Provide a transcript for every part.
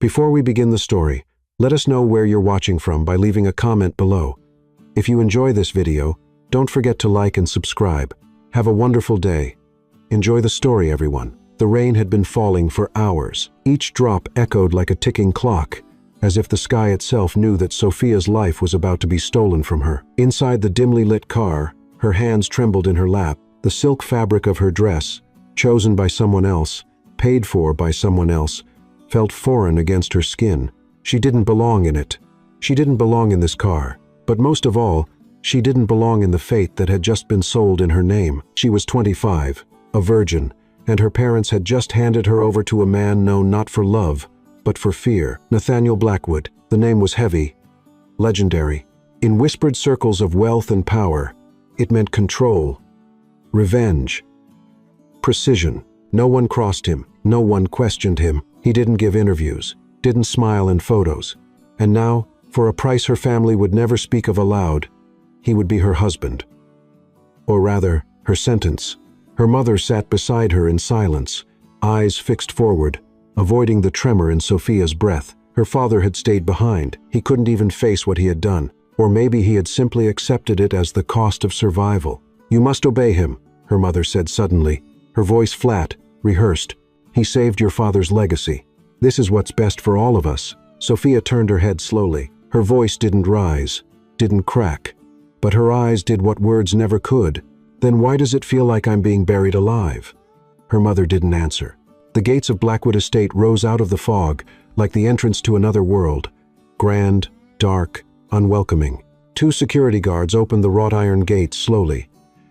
Before we begin the story, let us know where you're watching from by leaving a comment below. If you enjoy this video, don't forget to like and subscribe. Have a wonderful day. Enjoy the story, everyone. The rain had been falling for hours. Each drop echoed like a ticking clock, as if the sky itself knew that Sophia's life was about to be stolen from her. Inside the dimly lit car, her hands trembled in her lap. The silk fabric of her dress, chosen by someone else, paid for by someone else, felt foreign against her skin. She didn't belong in it. She didn't belong in this car. But most of all, she didn't belong in the fate that had just been sold in her name. She was 25, a virgin, and her parents had just handed her over to a man known not for love, but for fear. Nathaniel Blackwood. The name was heavy, legendary. In whispered circles of wealth and power, it meant control, revenge, precision. No one crossed him. No one questioned him. He didn't give interviews, didn't smile in photos. And now, for a price her family would never speak of aloud, he would be her husband. Or rather, her sentence. Her mother sat beside her in silence, eyes fixed forward, avoiding the tremor in Sophia's breath. Her father had stayed behind. He couldn't even face what he had done. Or maybe he had simply accepted it as the cost of survival. "You must obey him," her mother said suddenly, her voice flat, rehearsed. "He saved your father's legacy. This is what's best for all of us." Sophia turned her head slowly. Her voice didn't rise, didn't crack, but her eyes did what words never could. "Then why does it feel like I'm being buried alive?" Her mother didn't answer. The gates of Blackwood Estate rose out of the fog, like the entrance to another world. Grand, dark, unwelcoming. 2 security guards opened the wrought iron gates slowly,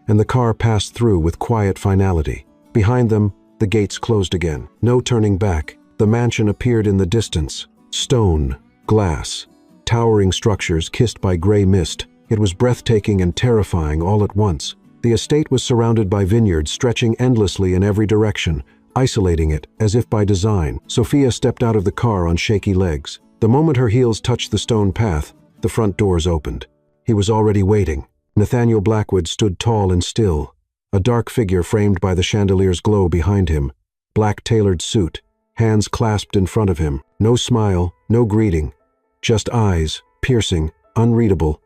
and the car passed through with quiet finality. Behind them, the gates closed again. No turning back. The mansion appeared in the distance. Stone, glass, towering structures kissed by gray mist. It was breathtaking and terrifying all at once. The estate was surrounded by vineyards stretching endlessly in every direction, isolating it as if by design. Sophia stepped out of the car on shaky legs. The moment her heels touched the stone path, the front doors opened. He was already waiting. Nathaniel Blackwood stood tall and still, a dark figure framed by the chandelier's glow behind him. Black tailored suit, hands clasped in front of him. No smile, no greeting, just eyes, piercing, unreadable,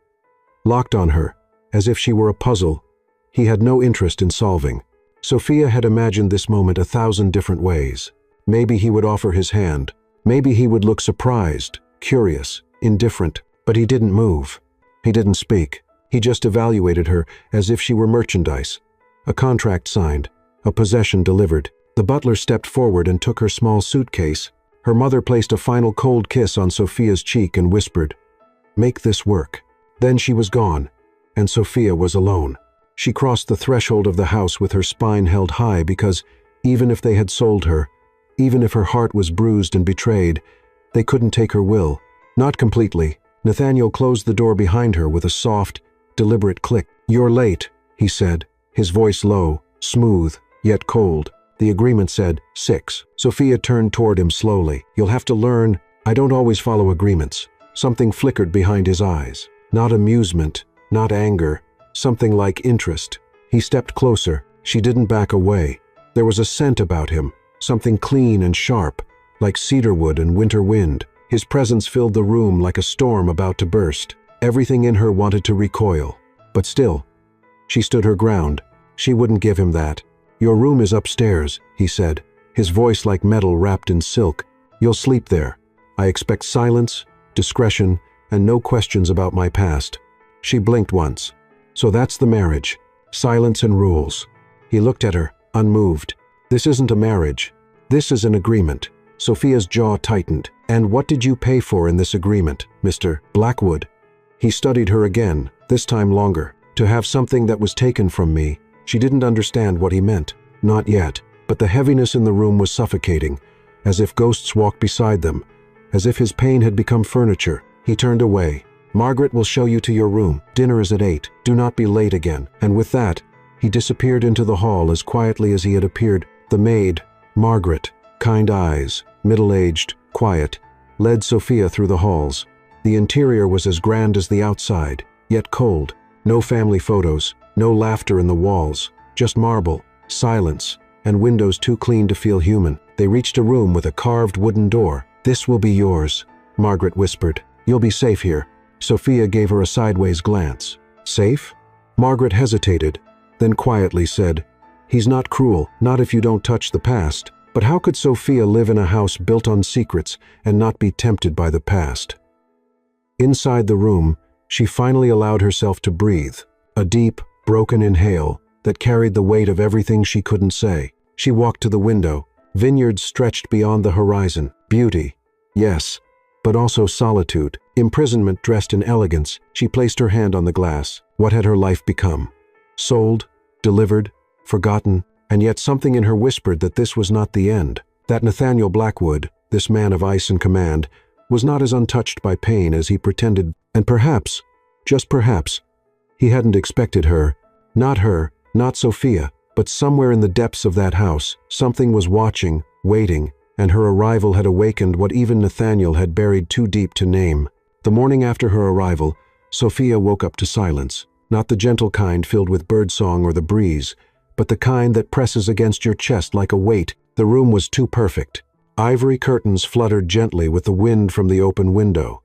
locked on her, as if she were a puzzle he had no interest in solving. Sophia had imagined this moment 1,000 different ways. Maybe he would offer his hand. Maybe he would look surprised, curious, indifferent. But he didn't move. He didn't speak. He just evaluated her as if she were merchandise. A contract signed, a possession delivered. The butler stepped forward and took her small suitcase. Her mother placed a final cold kiss on Sophia's cheek and whispered, "Make this work." Then she was gone, and Sophia was alone. She crossed the threshold of the house with her spine held high because, even if they had sold her, even if her heart was bruised and betrayed, they couldn't take her will. Not completely. Nathaniel closed the door behind her with a soft, deliberate click. "You're late," he said, his voice low, smooth, yet cold. The agreement said 6. Sophia turned toward him slowly. "You'll have to learn, I don't always follow agreements." Something flickered behind his eyes. Not amusement, not anger, something like interest. He stepped closer. She didn't back away. There was a scent about him, something clean and sharp, like cedarwood and winter wind. His presence filled the room like a storm about to burst. Everything in her wanted to recoil. But still, she stood her ground. She wouldn't give him that. "Your room is upstairs," he said, his voice like metal wrapped in silk. "You'll sleep there. I expect silence, discretion, and no questions about my past." She blinked once. "So that's the marriage. Silence and rules." He looked at her, unmoved. "This isn't a marriage. This is an agreement." Sophia's jaw tightened. "And what did you pay for in this agreement, Mr. Blackwood?" He studied her again, this time longer. "To have something that was taken from me." She didn't understand what he meant. Not yet. But the heaviness in the room was suffocating, as if ghosts walked beside them, as if his pain had become furniture. He turned away. "Margaret will show you to your room. Dinner is at 8. Do not be late again." And with that, he disappeared into the hall as quietly as he had appeared. The maid, Margaret, kind eyes, middle-aged, quiet, led Sophia through the halls. The interior was as grand as the outside, yet cold. No family photos, no laughter in the walls, just marble, silence, and windows too clean to feel human. They reached a room with a carved wooden door. "This will be yours," Margaret whispered. "You'll be safe here." Sophia gave her a sideways glance. "Safe?" Margaret hesitated, then quietly said, "He's not cruel, not if you don't touch the past." But how could Sophia live in a house built on secrets and not be tempted by the past? Inside the room, she finally allowed herself to breathe, a deep, broken inhale that carried the weight of everything she couldn't say. She walked to the window. Vineyards stretched beyond the horizon. Beauty, yes, but also solitude. Imprisonment dressed in elegance. She placed her hand on the glass. What had her life become? Sold, delivered, forgotten, and yet something in her whispered that this was not the end. That Nathaniel Blackwood, this man of ice and command, was not as untouched by pain as he pretended, and perhaps, just perhaps, he hadn't expected her, not Sophia, but somewhere in the depths of that house, something was watching, waiting, and her arrival had awakened what even Nathaniel had buried too deep to name. The morning after her arrival, Sophia woke up to silence, not the gentle kind filled with birdsong or the breeze, but the kind that presses against your chest like a weight. The room was too perfect. Ivory curtains fluttered gently with the wind from the open window,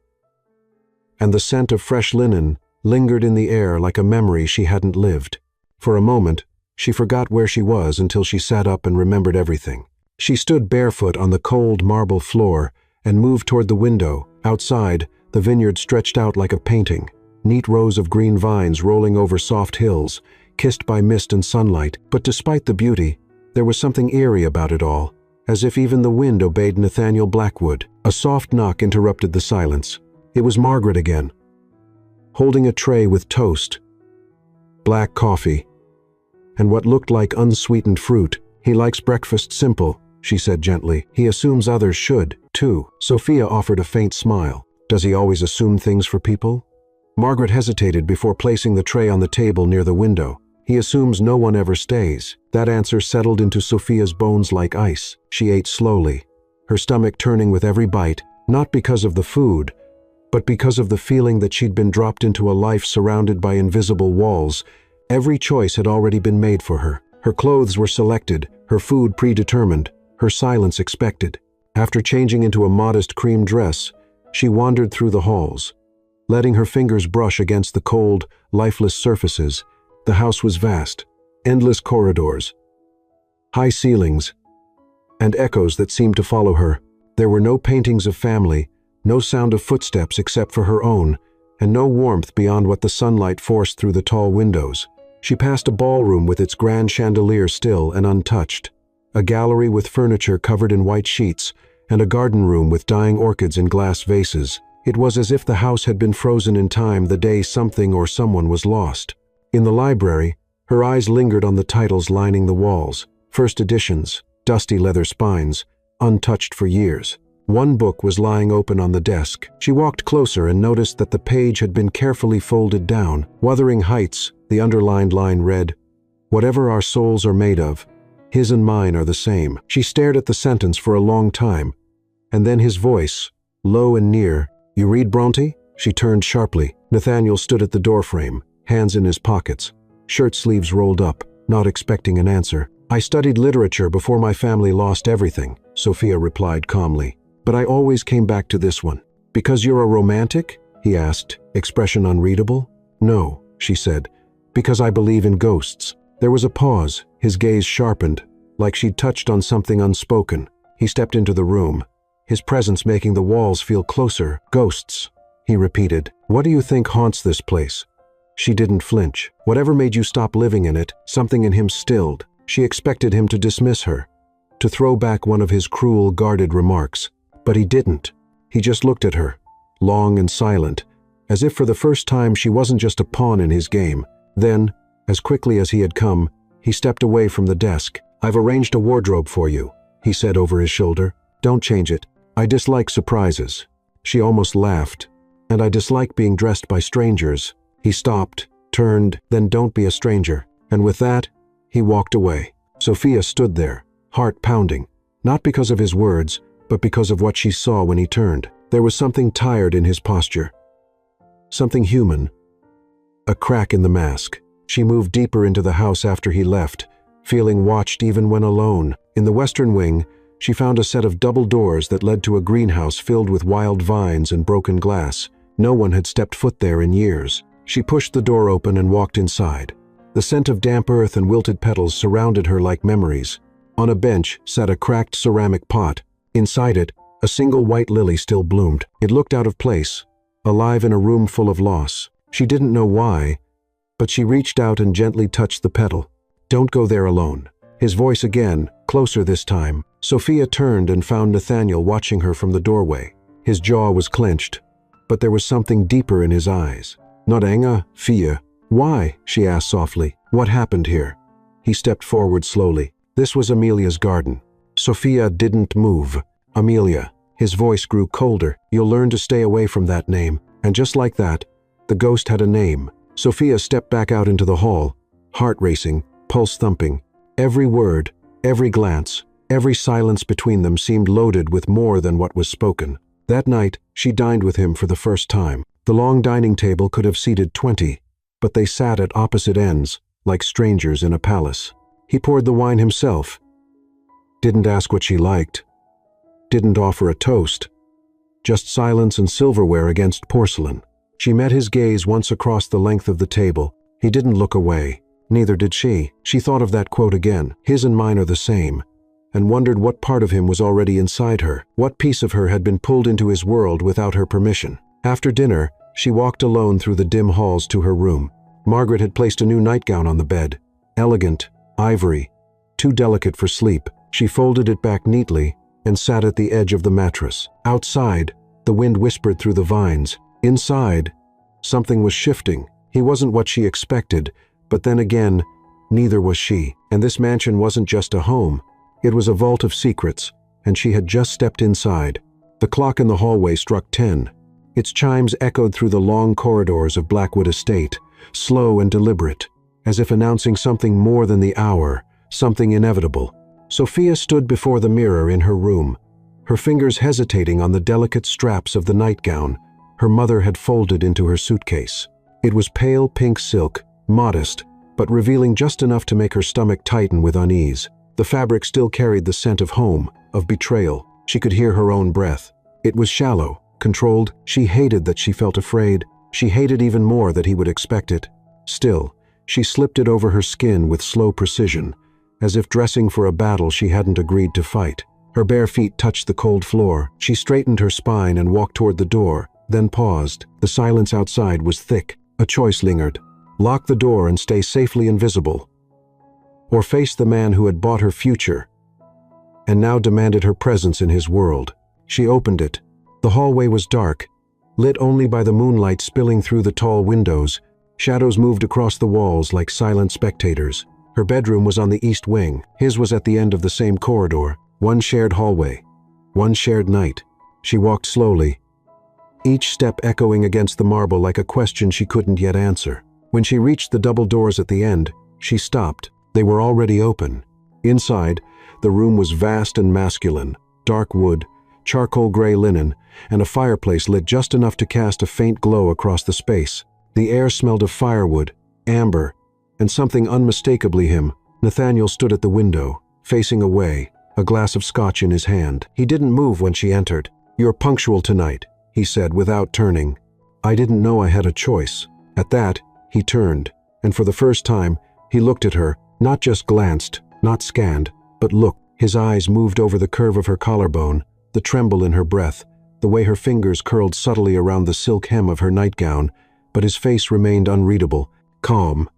and the scent of fresh linen lingered in the air like a memory she hadn't lived. For a moment, she forgot where she was until she sat up and remembered everything. She stood barefoot on the cold marble floor and moved toward the window. Outside, the vineyard stretched out like a painting, neat rows of green vines rolling over soft hills, kissed by mist and sunlight. But despite the beauty, there was something eerie about it all, as if even the wind obeyed Nathaniel Blackwood. A soft knock interrupted the silence. It was Margaret again, holding a tray with toast, black coffee, and what looked like unsweetened fruit. "He likes breakfast simple," she said gently. "He assumes others should, too." Sophia offered a faint smile. "Does he always assume things for people?" Margaret hesitated before placing the tray on the table near the window. "He assumes no one ever stays." That answer settled into Sophia's bones like ice. She ate slowly, her stomach turning with every bite, not because of the food, but because of the feeling that she'd been dropped into a life surrounded by invisible walls. Every choice had already been made for her. Her clothes were selected, her food predetermined, her silence expected. After changing into a modest cream dress, she wandered through the halls, letting her fingers brush against the cold, lifeless surfaces. The house was vast, endless corridors, high ceilings, and echoes that seemed to follow her. There were no paintings of family, no sound of footsteps except for her own, and no warmth beyond what the sunlight forced through the tall windows. She passed a ballroom with its grand chandelier still and untouched, a gallery with furniture covered in white sheets, and a garden room with dying orchids in glass vases. It was as if the house had been frozen in time the day something or someone was lost. In the library, her eyes lingered on the titles lining the walls, first editions, dusty leather spines, untouched for years. One book was lying open on the desk. She walked closer and noticed that the page had been carefully folded down. "Wuthering Heights," the underlined line read, "Whatever our souls are made of, his and mine are the same." She stared at the sentence for a long time, and then his voice, low and near, "You read Bronte?" She turned sharply. Nathaniel stood at the doorframe, hands in his pockets, shirt sleeves rolled up, not expecting an answer. "I studied literature before my family lost everything," Sophia replied calmly. "But I always came back to this one." "Because you're a romantic?" he asked, expression unreadable. "No," she said, "because I believe in ghosts." There was a pause, his gaze sharpened, like she'd touched on something unspoken. He stepped into the room, his presence making the walls feel closer. "Ghosts," he repeated. "What do you think haunts this place?" She didn't flinch. "Whatever made you stop living in it," something in him stilled. She expected him to dismiss her, to throw back one of his cruel, guarded remarks. But he didn't. He just looked at her, long and silent, as if for the first time she wasn't just a pawn in his game. Then, as quickly as he had come, he stepped away from the desk. "I've arranged a wardrobe for you," he said over his shoulder. "Don't change it. I dislike surprises." She almost laughed. "And I dislike being dressed by strangers." He stopped, turned, then "Don't be a stranger." And with that, he walked away. Sophia stood there, heart pounding, not because of his words, but because of what she saw when he turned. There was something tired in his posture, something human, a crack in the mask. She moved deeper into the house after he left, feeling watched even when alone. In the western wing, She found a set of double doors that led to a greenhouse filled with wild vines and broken glass. No one had stepped foot there in years. She pushed the door open and walked inside. The scent of damp earth and wilted petals surrounded her like memories. On a bench sat a cracked ceramic pot. Inside it, a single white lily still bloomed. It looked out of place, alive in a room full of loss. She didn't know why, but she reached out and gently touched the petal. "Don't go there alone." His voice again, closer this time. Sophia turned and found Nathaniel watching her from the doorway. His jaw was clenched, but there was something deeper in his eyes. "Not anger, fear." "Why?" she asked softly. "What happened here?" He stepped forward slowly. This was Amelia's garden. Sophia didn't move. "Amelia." His voice grew colder. "You'll learn to stay away from that name." And just like that, the ghost had a name. Sophia stepped back out into the hall, heart racing, pulse thumping. Every word, every glance, every silence between them seemed loaded with more than what was spoken. That night, she dined with him for the first time. The long dining table could have seated 20, but they sat at opposite ends, like strangers in a palace. He poured the wine himself, didn't ask what she liked, didn't offer a toast, just silence and silverware against porcelain. She met his gaze once across the length of the table. He didn't look away. Neither did she. She thought of that quote again, "His and mine are the same," and wondered what part of him was already inside her, what piece of her had been pulled into his world without her permission. After dinner, she walked alone through the dim halls to her room. Margaret had placed a new nightgown on the bed. Elegant, ivory, too delicate for sleep. She folded it back neatly and sat at the edge of the mattress. Outside, the wind whispered through the vines. Inside, something was shifting. He wasn't what she expected, but then again, neither was she. And this mansion wasn't just a home. It was a vault of secrets, and she had just stepped inside. The clock in the hallway struck 10. Its chimes echoed through the long corridors of Blackwood Estate, slow and deliberate, as if announcing something more than the hour, something inevitable. Sophia stood before the mirror in her room, her fingers hesitating on the delicate straps of the nightgown her mother had folded into her suitcase. It was pale pink silk, modest, but revealing just enough to make her stomach tighten with unease. The fabric still carried the scent of home, of betrayal. She could hear her own breath. It was shallow, controlled. She hated that she felt afraid. She hated even more that he would expect it. Still, she slipped it over her skin with slow precision, as if dressing for a battle she hadn't agreed to fight. Her bare feet touched the cold floor. She straightened her spine and walked toward the door, then paused. The silence outside was thick. A choice lingered. Lock the door and stay safely invisible, or face the man who had bought her future and now demanded her presence in his world. She opened it. The hallway was dark, lit only by the moonlight spilling through the tall windows. Shadows moved across the walls like silent spectators. Her bedroom was on the east wing. His was at the end of the same corridor. One shared hallway, one shared night. She walked slowly, each step echoing against the marble like a question she couldn't yet answer. When she reached the double doors at the end, she stopped. They were already open. Inside, the room was vast and masculine. Dark wood, charcoal gray linen, and a fireplace lit just enough to cast a faint glow across the space. The air smelled of firewood, amber, and something unmistakably him. Nathaniel stood at the window, facing away, a glass of scotch in his hand. He didn't move when she entered. "You're punctual tonight," he said without turning. "I didn't know I had a choice." At that, he turned, and for the first time, he looked at her, not just glanced, not scanned, but looked. His eyes moved over the curve of her collarbone, the tremble in her breath, the way her fingers curled subtly around the silk hem of her nightgown, but his face remained unreadable, calm,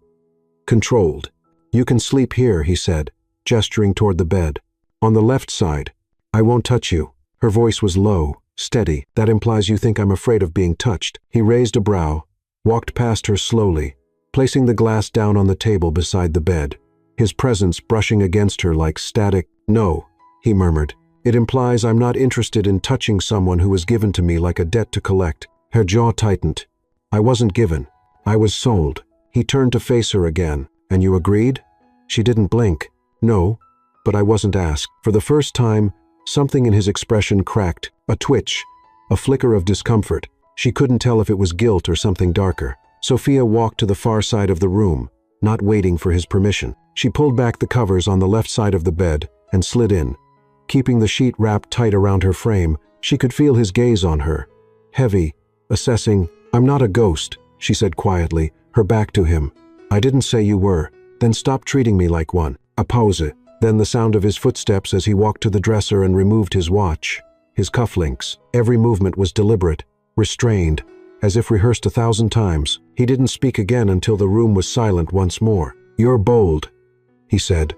controlled. "You can sleep here," he said, gesturing toward the bed. "On the left side. I won't touch you." Her voice was low, steady. "That implies you think I'm afraid of being touched." He raised a brow, walked past her slowly, placing the glass down on the table beside the bed, his presence brushing against her like static. "No," he murmured. "It implies I'm not interested in touching someone who was given to me like a debt to collect." Her jaw tightened. "I wasn't given. I was sold." He turned to face her again. "And you agreed?" She didn't blink. "No, but I wasn't asked." For the first time, something in his expression cracked, a twitch, a flicker of discomfort. She couldn't tell if it was guilt or something darker. Sophia walked to the far side of the room, not waiting for his permission. She pulled back the covers on the left side of the bed and slid in, keeping the sheet wrapped tight around her frame. She could feel his gaze on her. Heavy, assessing. "I'm not a ghost," she said quietly, her back to him. "I didn't say you were. Then stop treating me like one." A pause. Then the sound of his footsteps as he walked to the dresser and removed his watch, his cufflinks. Every movement was deliberate, restrained, as if rehearsed 1,000 times. He didn't speak again until the room was silent once more. "You're bold," he said.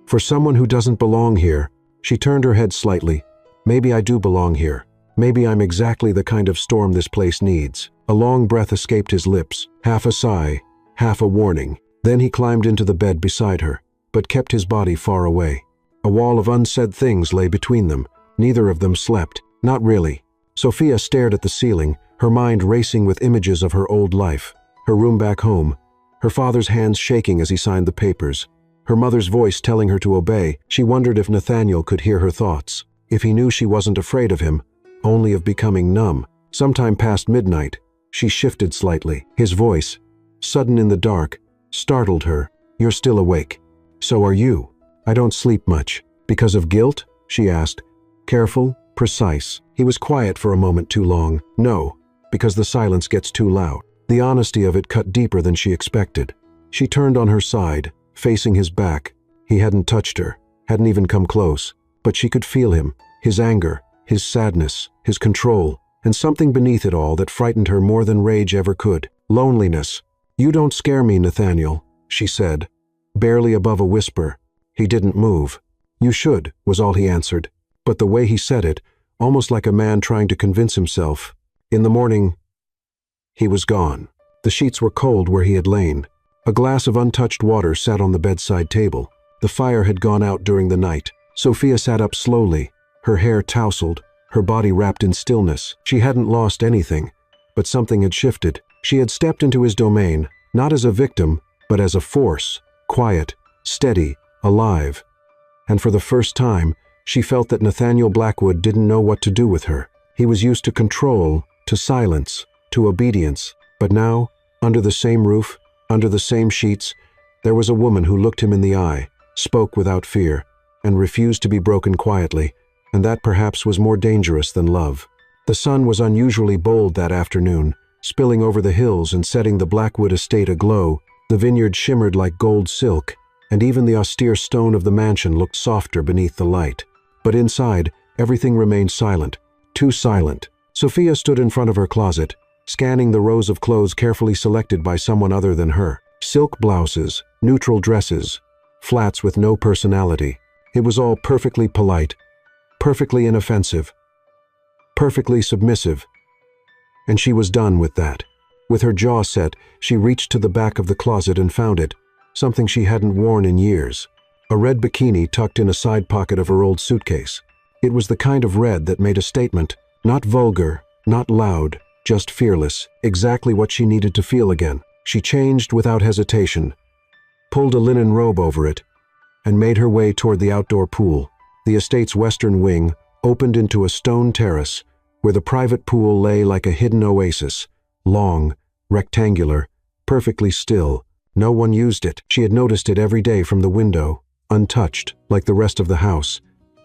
"For someone who doesn't belong here." She turned her head slightly. "Maybe I do belong here. Maybe I'm exactly the kind of storm this place needs." A long breath escaped his lips, half a sigh, half a warning. Then he climbed into the bed beside her, but kept his body far away. A wall of unsaid things lay between them. Neither of them slept. Not really. Sophia stared at the ceiling, her mind racing with images of her old life. Her room back home, her father's hands shaking as he signed the papers, her mother's voice telling her to obey. She wondered if Nathaniel could hear her thoughts, if he knew she wasn't afraid of him, only of becoming numb. Sometime past midnight, she shifted slightly. His voice, sudden in the dark, startled her. "You're still awake." "So are you." "I don't sleep much." "Because of guilt?" she asked. Careful, precise. He was quiet for a moment too long. "No, because the silence gets too loud." The honesty of it cut deeper than she expected. She turned on her side, facing his back. He hadn't touched her, hadn't even come close, but she could feel him, his anger, his sadness, his control, and something beneath it all that frightened her more than rage ever could. Loneliness. "You don't scare me, Nathaniel," she said, barely above a whisper. He didn't move. "You should," was all he answered. But the way he said it, almost like a man trying to convince himself. In the morning, he was gone. The sheets were cold where he had lain. A glass of untouched water sat on the bedside table. The fire had gone out during the night. Sophia sat up slowly, her hair tousled, her body wrapped in stillness. She hadn't lost anything, but something had shifted. She had stepped into his domain, not as a victim, but as a force, quiet, steady, alive. And for the first time, she felt that Nathaniel Blackwood didn't know what to do with her. He was used to control, to silence, to obedience. But now, under the same roof, under the same sheets, there was a woman who looked him in the eye, spoke without fear, and refused to be broken quietly, and that perhaps was more dangerous than love. The sun was unusually bold that afternoon, spilling over the hills and setting the Blackwood estate aglow. The vineyard shimmered like gold silk, and even the austere stone of the mansion looked softer beneath the light. But inside, everything remained silent, too silent. Sophia stood in front of her closet, scanning the rows of clothes carefully selected by someone other than her. Silk blouses, neutral dresses, flats with no personality. It was all perfectly polite, perfectly inoffensive, perfectly submissive. And she was done with that. With her jaw set, she reached to the back of the closet and found it, something she hadn't worn in years. A red bikini tucked in a side pocket of her old suitcase. It was the kind of red that made a statement, not vulgar, not loud, just fearless, exactly what she needed to feel again. She changed without hesitation, pulled a linen robe over it, and made her way toward the outdoor pool. The estate's western wing opened into a stone terrace where the private pool lay like a hidden oasis, long, rectangular, perfectly still. No one used it. She had noticed it every day from the window, untouched, like the rest of the house.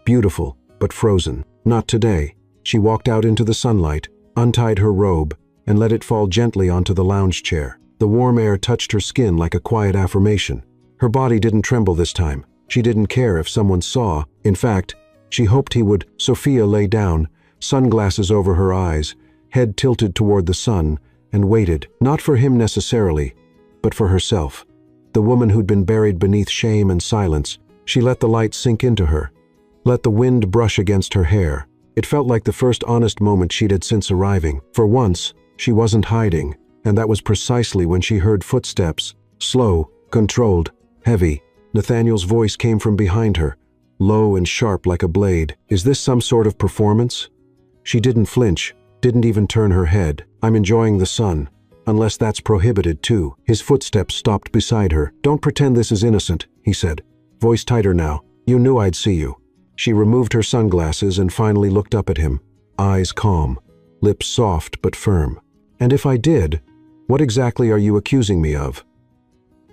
Beautiful, but frozen. Not today. She walked out into the sunlight, untied her robe, and let it fall gently onto the lounge chair. The warm air touched her skin like a quiet affirmation. Her body didn't tremble this time. She didn't care if someone saw. In fact, she hoped he would. Sophia lay down, sunglasses over her eyes, head tilted toward the sun, and waited, not for him necessarily, but for herself. The woman who'd been buried beneath shame and silence. She let the light sink into her, let the wind brush against her hair. It felt like the first honest moment she'd had since arriving. For once, she wasn't hiding, and that was precisely when she heard footsteps, slow, controlled, heavy. Nathaniel's voice came from behind her, low and sharp like a blade. "Is this some sort of performance?" She didn't flinch, didn't even turn her head. "I'm enjoying the sun, unless that's prohibited too." His footsteps stopped beside her. "Don't pretend this is innocent," he said, voice tighter now. "You knew I'd see you." She removed her sunglasses and finally looked up at him, eyes calm, lips soft but firm. "And if I did, what exactly are you accusing me of?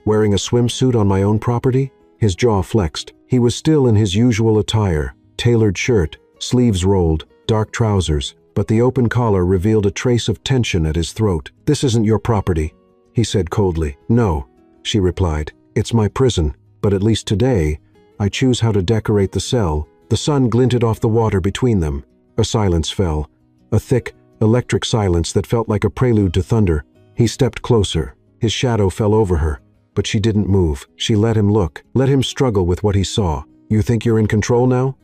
Wearing a swimsuit on my own property?" His jaw flexed. He was still in his usual attire, tailored shirt, sleeves rolled, dark trousers, but the open collar revealed a trace of tension at his throat. "This isn't your property," he said coldly. "No," she replied. "It's my prison, but at least today, I choose how to decorate the cell." The sun glinted off the water between them. A silence fell, a thick, electric silence that felt like a prelude to thunder. He stepped closer. His shadow fell over her, but she didn't move. She let him look, let him struggle with what he saw. "You think you're in control now?"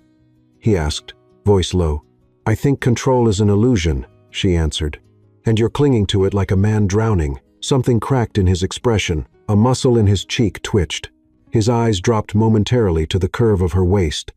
he asked, voice low. "I think control is an illusion," she answered. "And you're clinging to it like a man drowning." Something cracked in his expression. A muscle in his cheek twitched. His eyes dropped momentarily to the curve of her waist,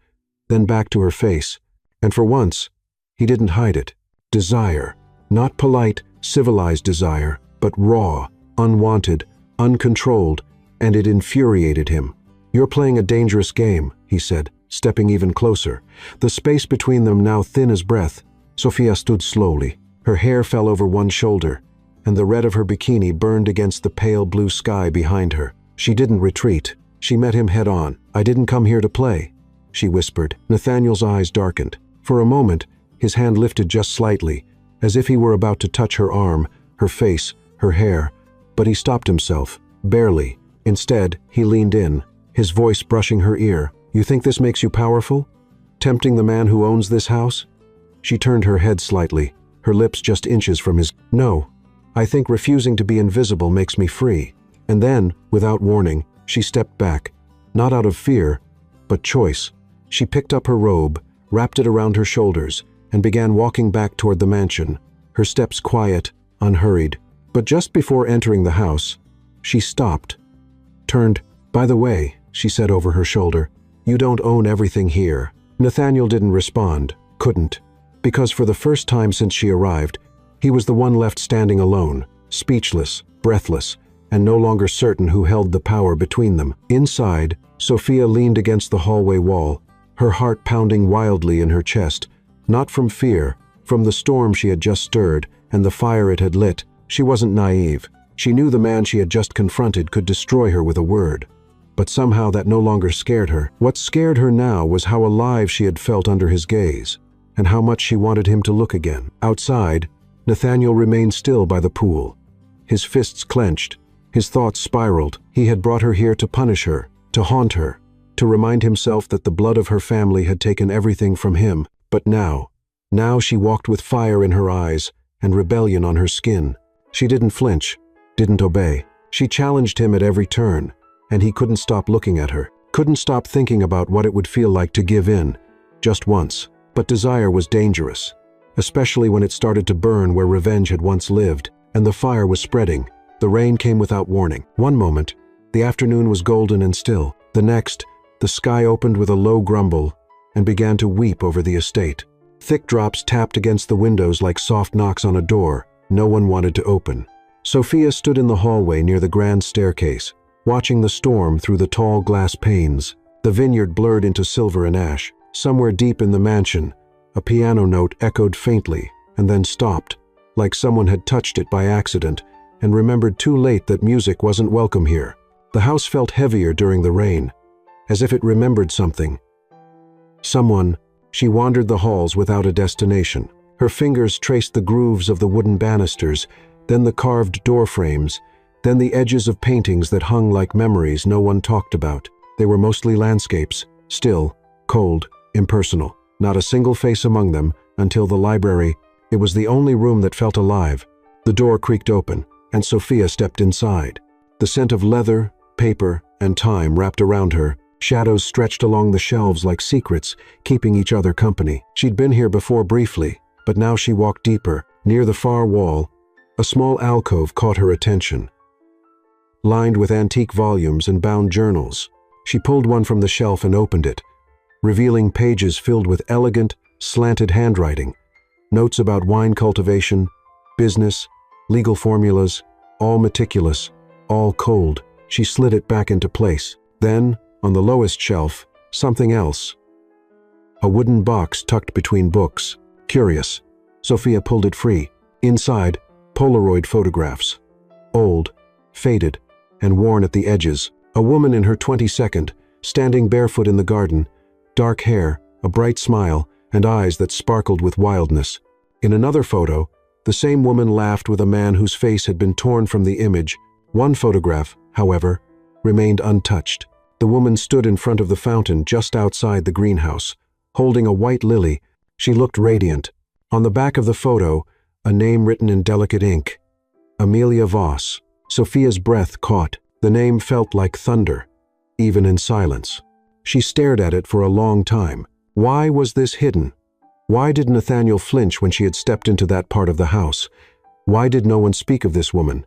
then back to her face. And for once, he didn't hide it. Desire. Not polite, civilized desire, but raw, unwanted, uncontrolled, and it infuriated him. "You're playing a dangerous game," he said, stepping even closer. The space between them now thin as breath. Sophia stood slowly. Her hair fell over one shoulder, and the red of her bikini burned against the pale blue sky behind her. She didn't retreat. She met him head on. "I didn't come here to play," she whispered. Nathaniel's eyes darkened. For a moment, his hand lifted just slightly, as if he were about to touch her arm, her face, her hair, but he stopped himself, barely. Instead, he leaned in, his voice brushing her ear. "You think this makes you powerful? Tempting the man who owns this house?" She turned her head slightly, her lips just inches from his. "No. I think refusing to be invisible makes me free." And then, without warning, she stepped back, not out of fear, but choice. She picked up her robe, wrapped it around her shoulders, and began walking back toward the mansion, her steps quiet, unhurried. But just before entering the house, she stopped, turned. "By the way," she said over her shoulder, "you don't own everything here." Nathaniel didn't respond, couldn't, because for the first time since she arrived, he was the one left standing alone, speechless, breathless, and no longer certain who held the power between them. Inside, Sophia leaned against the hallway wall, her heart pounding wildly in her chest, not from fear, from the storm she had just stirred and the fire it had lit. She wasn't naive. She knew the man she had just confronted could destroy her with a word. But somehow that no longer scared her. What scared her now was how alive she had felt under his gaze, and how much she wanted him to look again. Outside, Nathaniel remained still by the pool. His fists clenched, his thoughts spiraled. He had brought her here to punish her, to haunt her, to remind himself that the blood of her family had taken everything from him. But now she walked with fire in her eyes and rebellion on her skin. She didn't flinch, didn't obey. She challenged him at every turn, and he couldn't stop looking at her, couldn't stop thinking about what it would feel like to give in, just once. But desire was dangerous, especially when it started to burn where revenge had once lived, and the fire was spreading. The rain came without warning. One moment, the afternoon was golden and still. The next, the sky opened with a low grumble and began to weep over the estate. Thick drops tapped against the windows like soft knocks on a door no one wanted to open. Sophia stood in the hallway near the grand staircase, watching the storm through the tall glass panes. The vineyard blurred into silver and ash. Somewhere deep in the mansion, a piano note echoed faintly and then stopped, like someone had touched it by accident and remembered too late that music wasn't welcome here. The house felt heavier during the rain, as if it remembered something. Someone. She wandered the halls without a destination. Her fingers traced the grooves of the wooden banisters, then the carved door frames, then the edges of paintings that hung like memories no one talked about. They were mostly landscapes, still, cold, impersonal. Not a single face among them until the library. It was the only room that felt alive. The door creaked open, and Sophia stepped inside. The scent of leather, paper, and time wrapped around her. Shadows stretched along the shelves like secrets, keeping each other company. She'd been here before briefly, but now she walked deeper. Near the far wall, a small alcove caught her attention. Lined with antique volumes and bound journals, she pulled one from the shelf and opened it, revealing pages filled with elegant, slanted handwriting. Notes about wine cultivation, business, legal formulas, all meticulous, all cold. She slid it back into place. Then, on the lowest shelf, something else. A wooden box tucked between books. Curious. Sophia pulled it free. Inside, Polaroid photographs. Old, faded, and worn at the edges. A woman in her 22nd, standing barefoot in the garden, dark hair, a bright smile, and eyes that sparkled with wildness. In another photo, the same woman laughed with a man whose face had been torn from the image. One photograph, however, remained untouched. The woman stood in front of the fountain just outside the greenhouse, holding a white lily. She looked radiant. On the back of the photo, a name written in delicate ink. Amelia Voss. Sophia's breath caught. The name felt like thunder, even in silence. She stared at it for a long time. Why was this hidden? Why did Nathaniel flinch when she had stepped into that part of the house? Why did no one speak of this woman?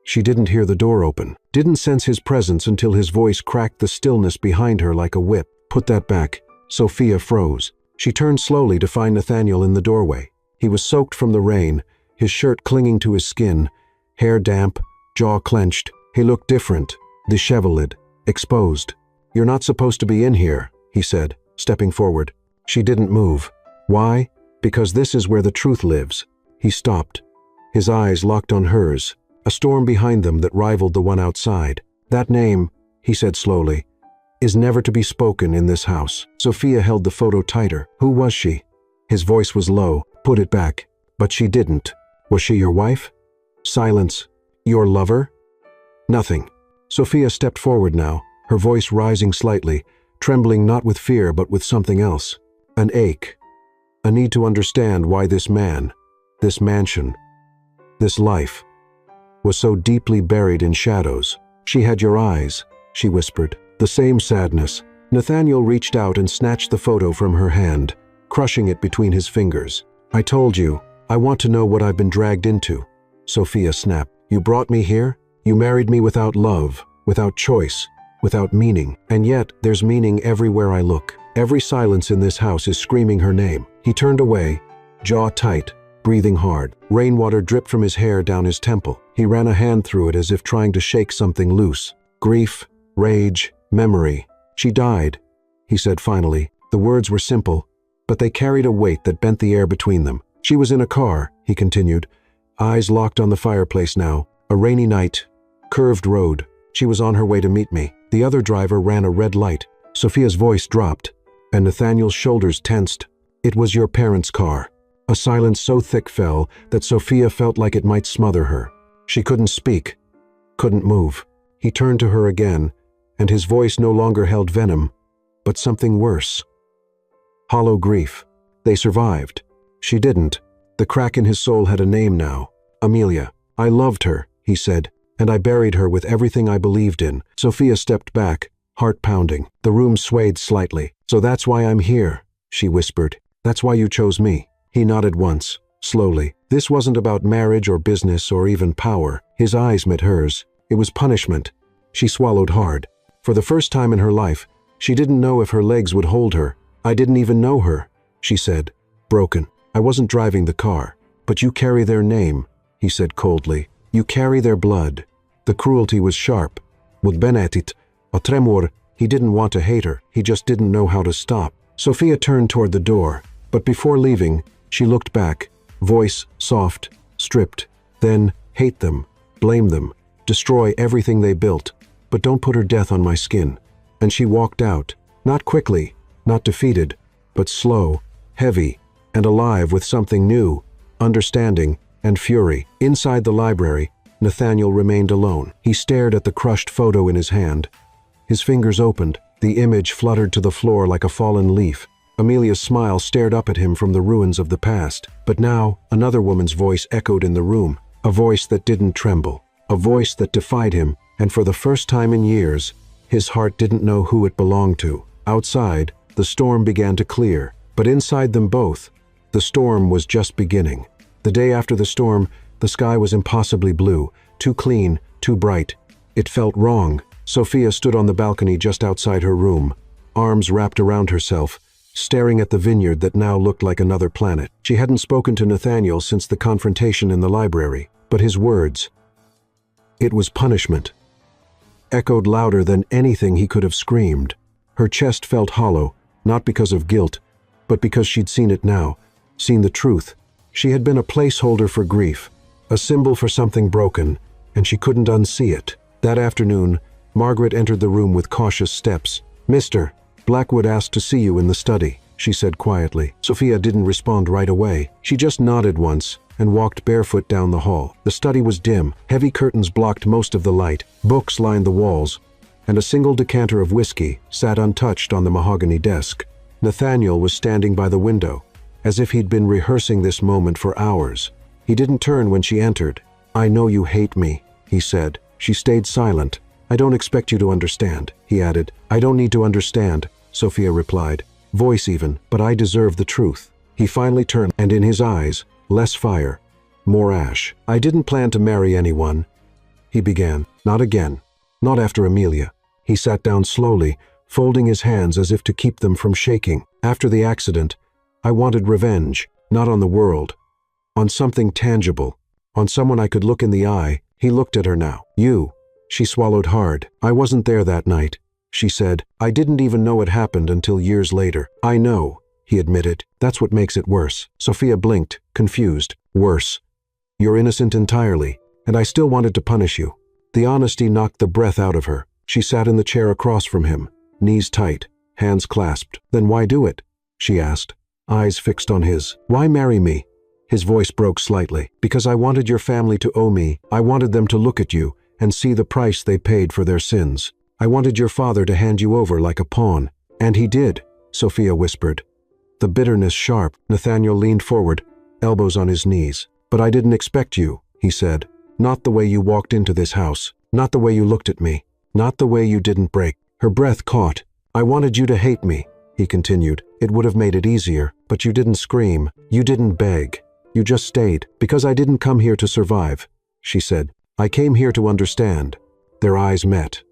She didn't hear the door open, didn't sense his presence until his voice cracked the stillness behind her like a whip. Put that back. Sophia froze. She turned slowly to find Nathaniel in the doorway. He was soaked from the rain, his shirt clinging to his skin, hair damp, jaw clenched. He looked different, disheveled, exposed. "You're not supposed to be in here," he said, stepping forward. She didn't move. Why? Because this is where the truth lives. He stopped. His eyes locked on hers, a storm behind them that rivaled the one outside. "That name," he said slowly, "is never to be spoken in this house." Sophia held the photo tighter. Who was she? His voice was low. Put it back. But she didn't. Was she your wife? Silence. Your lover? Nothing. Sophia stepped forward now, her voice rising slightly, trembling not with fear but with something else. An ache. A need to understand why this man, this mansion, this life, was so deeply buried in shadows. "She had your eyes," she whispered. "The same sadness." Nathaniel reached out and snatched the photo from her hand, crushing it between his fingers. "I told you, I want to know what I've been dragged into," Sophia snapped. "You brought me here? You married me without love, without choice, without meaning. And yet, there's meaning everywhere I look. Every silence in this house is screaming her name." He turned away, jaw tight, breathing hard. Rainwater dripped from his hair down his temple. He ran a hand through it as if trying to shake something loose. Grief, rage, memory. "She died," he said finally. The words were simple, but they carried a weight that bent the air between them. "She was in a car," he continued, eyes locked on the fireplace now. "A rainy night, curved road. She was on her way to meet me. The other driver ran a red light." Sophia's voice dropped, and Nathaniel's shoulders tensed. "It was your parents' car." A silence so thick fell that Sophia felt like it might smother her. She couldn't speak, couldn't move. He turned to her again, and his voice no longer held venom, but something worse. Hollow grief. They survived. She didn't. The crack in his soul had a name now. Amelia. "I loved her," he said, "and I buried her with everything I believed in." Sophia stepped back, heart pounding. The room swayed slightly. "So that's why I'm here," she whispered. "That's why you chose me." He nodded once, slowly. This wasn't about marriage or business or even power. His eyes met hers. It was punishment. She swallowed hard. For the first time in her life, she didn't know if her legs would hold her. "I didn't even know her," she said, broken. "I wasn't driving the car. But you carry their name," he said coldly. "You carry their blood." The cruelty was sharp. With Benetit, a tremor, he didn't want to hate her. He just didn't know how to stop. Sophia turned toward the door, but before leaving, she looked back, voice soft, stripped. Then, "Hate them, blame them, destroy everything they built, but don't put her death on my skin." And she walked out, not quickly, not defeated, but slow, heavy, and alive with something new, understanding and fury. Inside the library, Nathaniel remained alone. He stared at the crushed photo in his hand. His fingers opened. The image fluttered to the floor like a fallen leaf. Amelia's smile stared up at him from the ruins of the past. But now, another woman's voice echoed in the room, a voice that didn't tremble, a voice that defied him, and for the first time in years, his heart didn't know who it belonged to. Outside, the storm began to clear, but inside them both, the storm was just beginning. The day after the storm, the sky was impossibly blue, too clean, too bright. It felt wrong. Sophia stood on the balcony just outside her room, arms wrapped around herself, staring at the vineyard that now looked like another planet. She hadn't spoken to Nathaniel since the confrontation in the library, but his words, "It was punishment," echoed louder than anything he could have screamed. Her chest felt hollow, not because of guilt, but because she'd seen it now, seen the truth. She had been a placeholder for grief, a symbol for something broken, and she couldn't unsee it. That afternoon, Margaret entered the room with cautious steps. "Mr. Blackwood asked to see you in the study." she said quietly. Sophia didn't respond right away. She just nodded once and walked barefoot down the hall. The study was dim. Heavy curtains blocked most of the light. Books lined the walls, and a single decanter of whiskey sat untouched on the mahogany desk. Nathaniel was standing by the window, as if he'd been rehearsing this moment for hours. He didn't turn when she entered. "I know you hate me," he said. She stayed silent. "I don't expect you to understand," he added. "I don't need to understand," Sophia replied. Voice even, "but I deserve the truth." He finally turned, and in his eyes, less fire, more ash. "I didn't plan to marry anyone," he began. "Not again. Not after Amelia." He sat down slowly, folding his hands as if to keep them from shaking. "After the accident, I wanted revenge, not on the world, on something tangible, on someone I could look in the eye." He looked at her now. "You." She swallowed hard. "I wasn't there that night," she said. "I didn't even know it happened until years later." "I know," he admitted. "That's what makes it worse." Sophia blinked, confused. "Worse? You're innocent entirely, and I still wanted to punish you." The honesty knocked the breath out of her. She sat in the chair across from him, knees tight, hands clasped. "Then why do it?" she asked, eyes fixed on his. "Why marry me?" His voice broke slightly. "Because I wanted your family to owe me. I wanted them to look at you and see the price they paid for their sins. I wanted your father to hand you over like a pawn." "And he did," Sophia whispered, the bitterness sharp. Nathaniel leaned forward, elbows on his knees. "But I didn't expect you," he said. "Not the way you walked into this house. Not the way you looked at me. Not the way you didn't break." Her breath caught. "I wanted you to hate me," he continued. "It would have made it easier, but you didn't scream. You didn't beg. You just stayed." "Because I didn't come here to survive," she said. "I came here to understand." Their eyes met,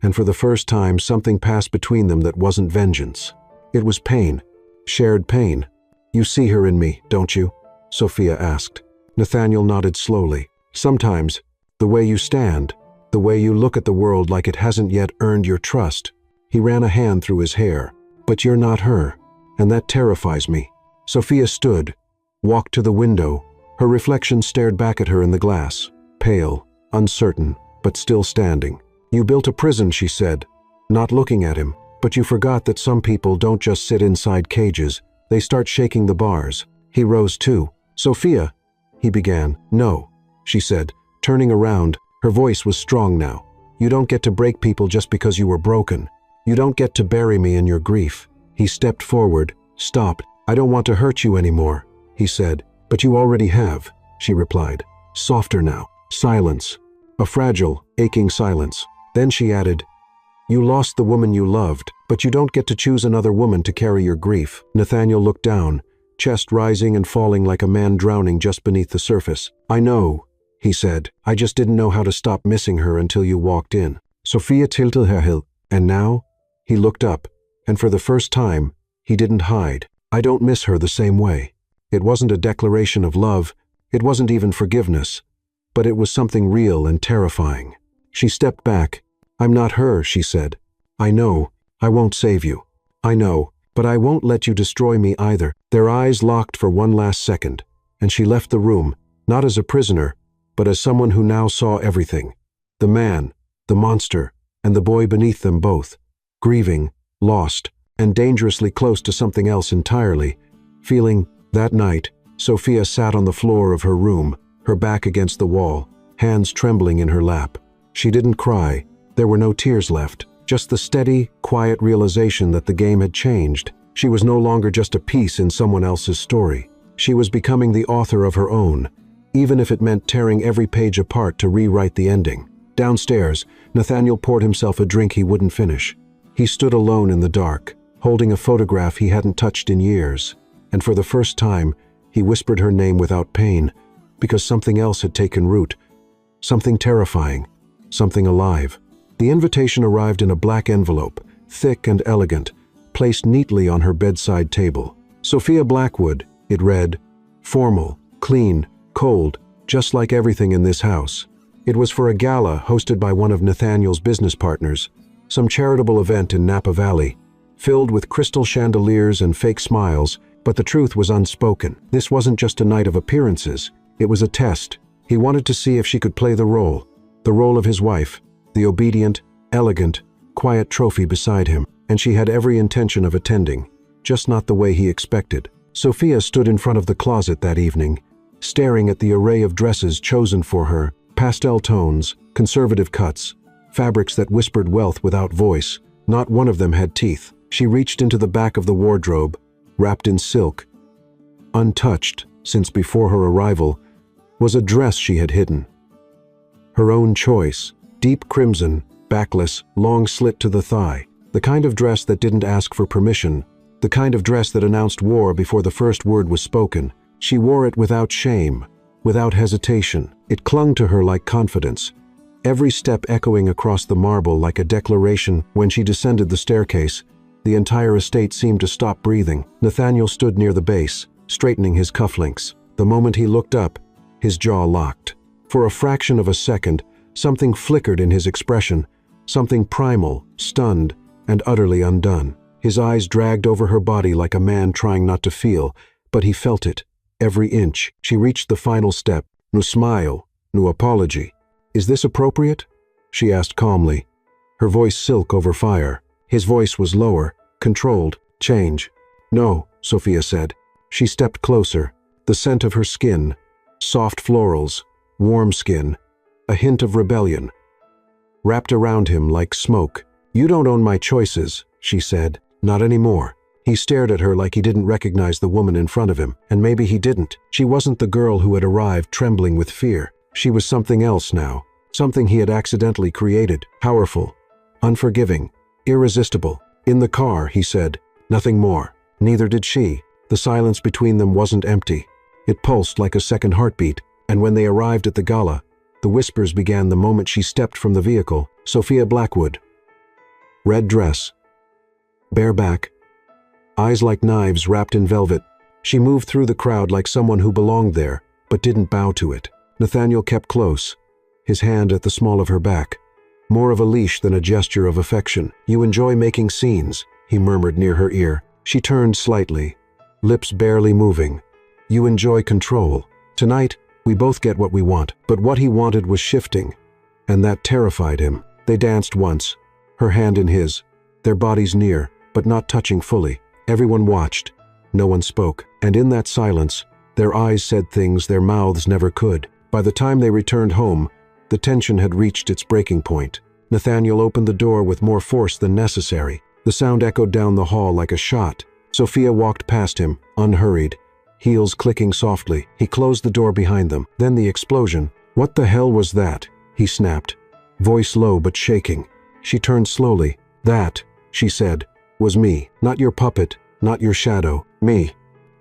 and for the first time something passed between them that wasn't vengeance. It was pain. Shared pain. "You see her in me, don't you?" Sophia asked. Nathaniel nodded slowly. "Sometimes, the way you stand, the way you look at the world like it hasn't yet earned your trust." He ran a hand through his hair. "But you're not her, and that terrifies me." Sophia stood, walked to the window. Her reflection stared back at her in the glass, pale, uncertain, but still standing. "You built a prison," she said, not looking at him. "But you forgot that some people don't just sit inside cages. They start shaking the bars." He rose too. "Sophia," he began. "No," she said, turning around. Her voice was strong now. "You don't get to break people just because you were broken. You don't get to bury me in your grief." He stepped forward, stopped. "I don't want to hurt you anymore," he said. "But you already have," she replied. Softer now. Silence. A fragile, aching silence. Then she added, "You lost the woman you loved, but you don't get to choose another woman to carry your grief." Nathaniel looked down, chest rising and falling like a man drowning just beneath the surface. "I know," he said. "I just didn't know how to stop missing her until you walked in." Sophia tilted her head. "And now?" He looked up, and for the first time, he didn't hide. "I don't miss her the same way." It wasn't a declaration of love. It wasn't even forgiveness. But it was something real and terrifying. She stepped back. "I'm not her," she said. "I know. I won't save you. I know. But I won't let you destroy me either." Their eyes locked for one last second, and she left the room, not as a prisoner, but as someone who now saw everything. The man, the monster, and the boy beneath them both. Grieving, lost, and dangerously close to something else entirely. Feeling, that night, Sophia sat on the floor of her room, her back against the wall, hands trembling in her lap. She didn't cry. There were no tears left, just the steady, quiet realization that the game had changed. She was no longer just a piece in someone else's story. She was becoming the author of her own, even if it meant tearing every page apart to rewrite the ending. Downstairs, Nathaniel poured himself a drink he wouldn't finish. He stood alone in the dark, holding a photograph he hadn't touched in years, and for the first time, he whispered her name without pain, because something else had taken root, something terrifying, something alive. The invitation arrived in a black envelope, thick and elegant, placed neatly on her bedside table. Sophia Blackwood, it read, formal, clean, cold, just like everything in this house. It was for a gala hosted by one of Nathaniel's business partners, some charitable event in Napa Valley, filled with crystal chandeliers and fake smiles, but the truth was unspoken. This wasn't just a night of appearances. It was a test. He wanted to see if she could play the role of his wife, the obedient, elegant, quiet trophy beside him, and she had every intention of attending. just not the way he expected. Sophia stood in front of the closet that evening, staring at the array of dresses chosen for her, pastel tones, conservative cuts, fabrics that whispered wealth without voice. Not one of them had teeth. She reached into the back of the wardrobe, wrapped in silk. Untouched, since before her arrival, was a dress she had hidden. Her own choice, deep crimson, backless, long slit to the thigh. The kind of dress that didn't ask for permission, the kind of dress that announced war before the first word was spoken. She wore it without shame, without hesitation. It clung to her like confidence, every step echoing across the marble like a declaration. When she descended the staircase, the entire estate seemed to stop breathing. Nathaniel stood near the base, straightening his cufflinks. The moment he looked up, his jaw locked. For a fraction of a second, something flickered in his expression, something primal, stunned, and utterly undone. His eyes dragged over her body like a man trying not to feel, but he felt it, every inch. She reached the final step. "Nu smile, nu apology. Is this appropriate?" she asked calmly, her voice silk over fire. His voice was lower, controlled. "Change." "No," Sophia said. She stepped closer. The scent of her skin, soft florals, warm skin, a hint of rebellion, wrapped around him like smoke. "You don't own my choices," she said. "Not anymore." He stared at her like he didn't recognize the woman in front of him, and maybe he didn't. She wasn't the girl who had arrived trembling with fear. She was something else now, something he had accidentally created, powerful, unforgiving, irresistible. "In the car," he said. Nothing more. Neither did she. The silence between them wasn't empty. It pulsed like a second heartbeat, and when they arrived at the gala, the whispers began the moment she stepped from the vehicle. Sophia Blackwood. Red dress. Bare back. Eyes like knives wrapped in velvet. She moved through the crowd like someone who belonged there, but didn't bow to it. Nathaniel kept close, his hand at the small of her back. More of a leash than a gesture of affection. "You enjoy making scenes," he murmured near her ear. She turned slightly, lips barely moving. "You enjoy control. Tonight, we both get what we want." But what he wanted was shifting, and that terrified him. They danced once, her hand in his, their bodies near, but not touching fully. Everyone watched. No one spoke. And in that silence, their eyes said things their mouths never could. By the time they returned home, the tension had reached its breaking point. Nathaniel opened the door with more force than necessary. The sound echoed down the hall like a shot. Sophia walked past him, unhurried, heels clicking softly. He closed the door behind them. Then the explosion. "What the hell was that?" he snapped, voice low but shaking. She turned slowly. "That," she said, "was me. Not your puppet, not your shadow. Me."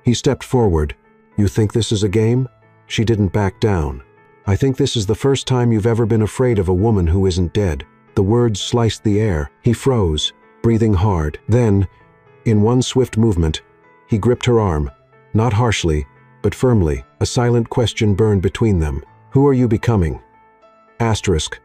He stepped forward. "You think this is a game?" She didn't back down. "I think this is the first time you've ever been afraid of a woman who isn't dead." The words sliced the air. He froze, breathing hard. Then, in one swift movement, he gripped her arm, not harshly, but firmly. A silent question burned between them. "Who are you becoming?" Asterisk.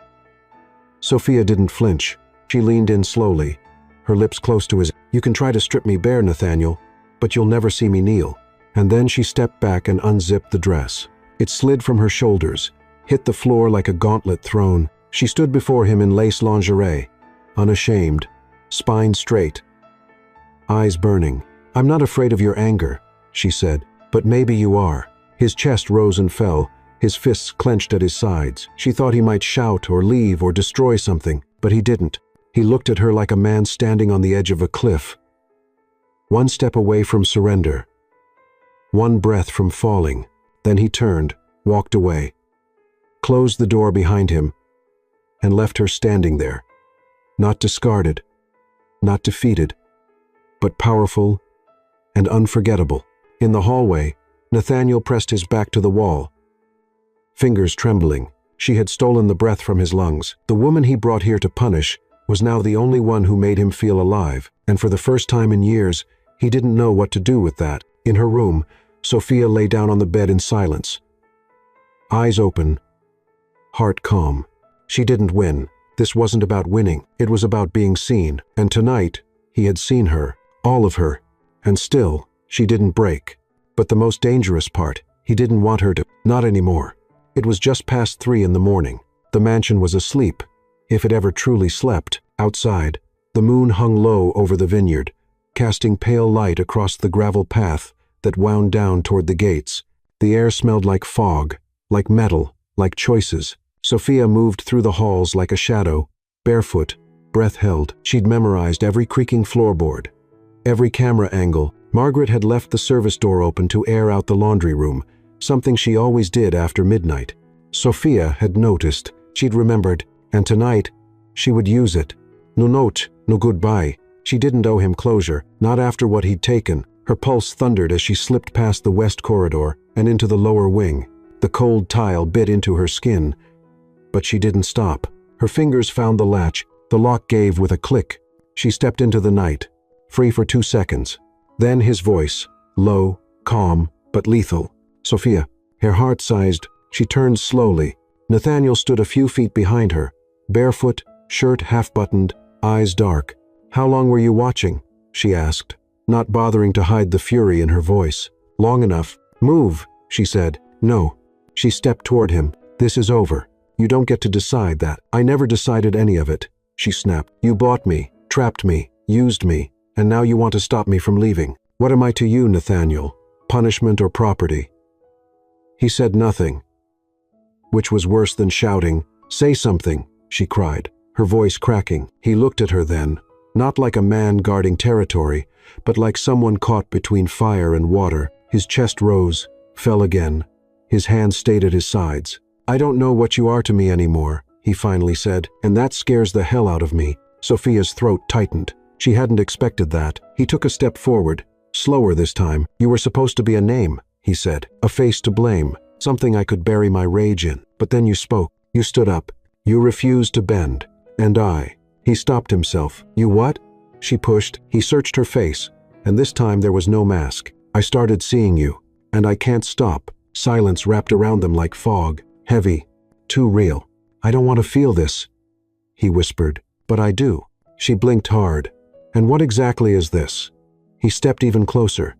Sophia didn't flinch. She leaned in slowly, her lips close to his. "You can try to strip me bare, Nathaniel, but you'll never see me kneel." And then she stepped back and unzipped the dress. It slid from her shoulders, hit the floor like a gauntlet thrown. She stood before him in lace lingerie, unashamed, spine straight, eyes burning. "I'm not afraid of your anger," she said, "but maybe you are." His chest rose and fell, his fists clenched at his sides. She thought he might shout or leave or destroy something, but he didn't. He looked at her like a man standing on the edge of a cliff. One step away from surrender. One breath from falling. Then he turned, walked away, closed the door behind him, and left her standing there. Not discarded, not defeated, but powerful and unforgettable. In the hallway, Nathaniel pressed his back to the wall, fingers trembling. She had stolen the breath from his lungs. The woman he brought here to punish was now the only one who made him feel alive, and for the first time in years, he didn't know what to do with that. In her room, Sophia lay down on the bed in silence. Eyes open, heart calm. She didn't win. This wasn't about winning. It was about being seen. And tonight, he had seen her, all of her, and still, she didn't break. But the most dangerous part, he didn't want her to. Not anymore. It was just past 3 in the morning. The mansion was asleep, if it ever truly slept. Outside, the moon hung low over the vineyard, casting pale light across the gravel path that wound down toward the gates. The air smelled like fog, like metal, like choices. Sophia moved through the halls like a shadow, barefoot, breath held. She'd memorized every creaking floorboard, every camera angle. Margaret had left the service door open to air out the laundry room, something she always did after midnight. Sophia had noticed, she'd remembered, and tonight, she would use it. No note, no goodbye. She didn't owe him closure, not after what he'd taken. Her pulse thundered as she slipped past the west corridor and into the lower wing. The cold tile bit into her skin, but she didn't stop. Her fingers found the latch. The lock gave with a click. She stepped into the night, free for 2 seconds. Then his voice, low, calm, but lethal. Sophia. Her heart sized. She turned slowly. Nathaniel stood a few feet behind her, barefoot, shirt half-buttoned, eyes dark. "How long were you watching?" she asked, not bothering to hide the fury in her voice. "Long enough." "Move," she said. "No." She stepped toward him. "This is over. You don't get to decide that." "I never decided any of it," she snapped. "You bought me, trapped me, used me, and now you want to stop me from leaving. What am I to you, Nathaniel? Punishment or property?" He said nothing, which was worse than shouting. "Say something," she cried, her voice cracking. He looked at her then, not like a man guarding territory, but like someone caught between fire and water. His chest rose, fell again. His hands stayed at his sides. "I don't know what you are to me anymore," he finally said, "and that scares the hell out of me." Sophia's throat tightened. She hadn't expected that. He took a step forward, slower this time. "You were supposed to be a name," he said, "a face to blame, something I could bury my rage in. But then you spoke. You stood up. You refused to bend. And I." He stopped himself. "You what?" She pushed. He searched her face, and this time there was no mask. "I started seeing you, and I can't stop." Silence wrapped around them like fog, heavy, too real. "I don't want to feel this," he whispered. "But I do." She blinked hard. "And what exactly is this?" He stepped even closer.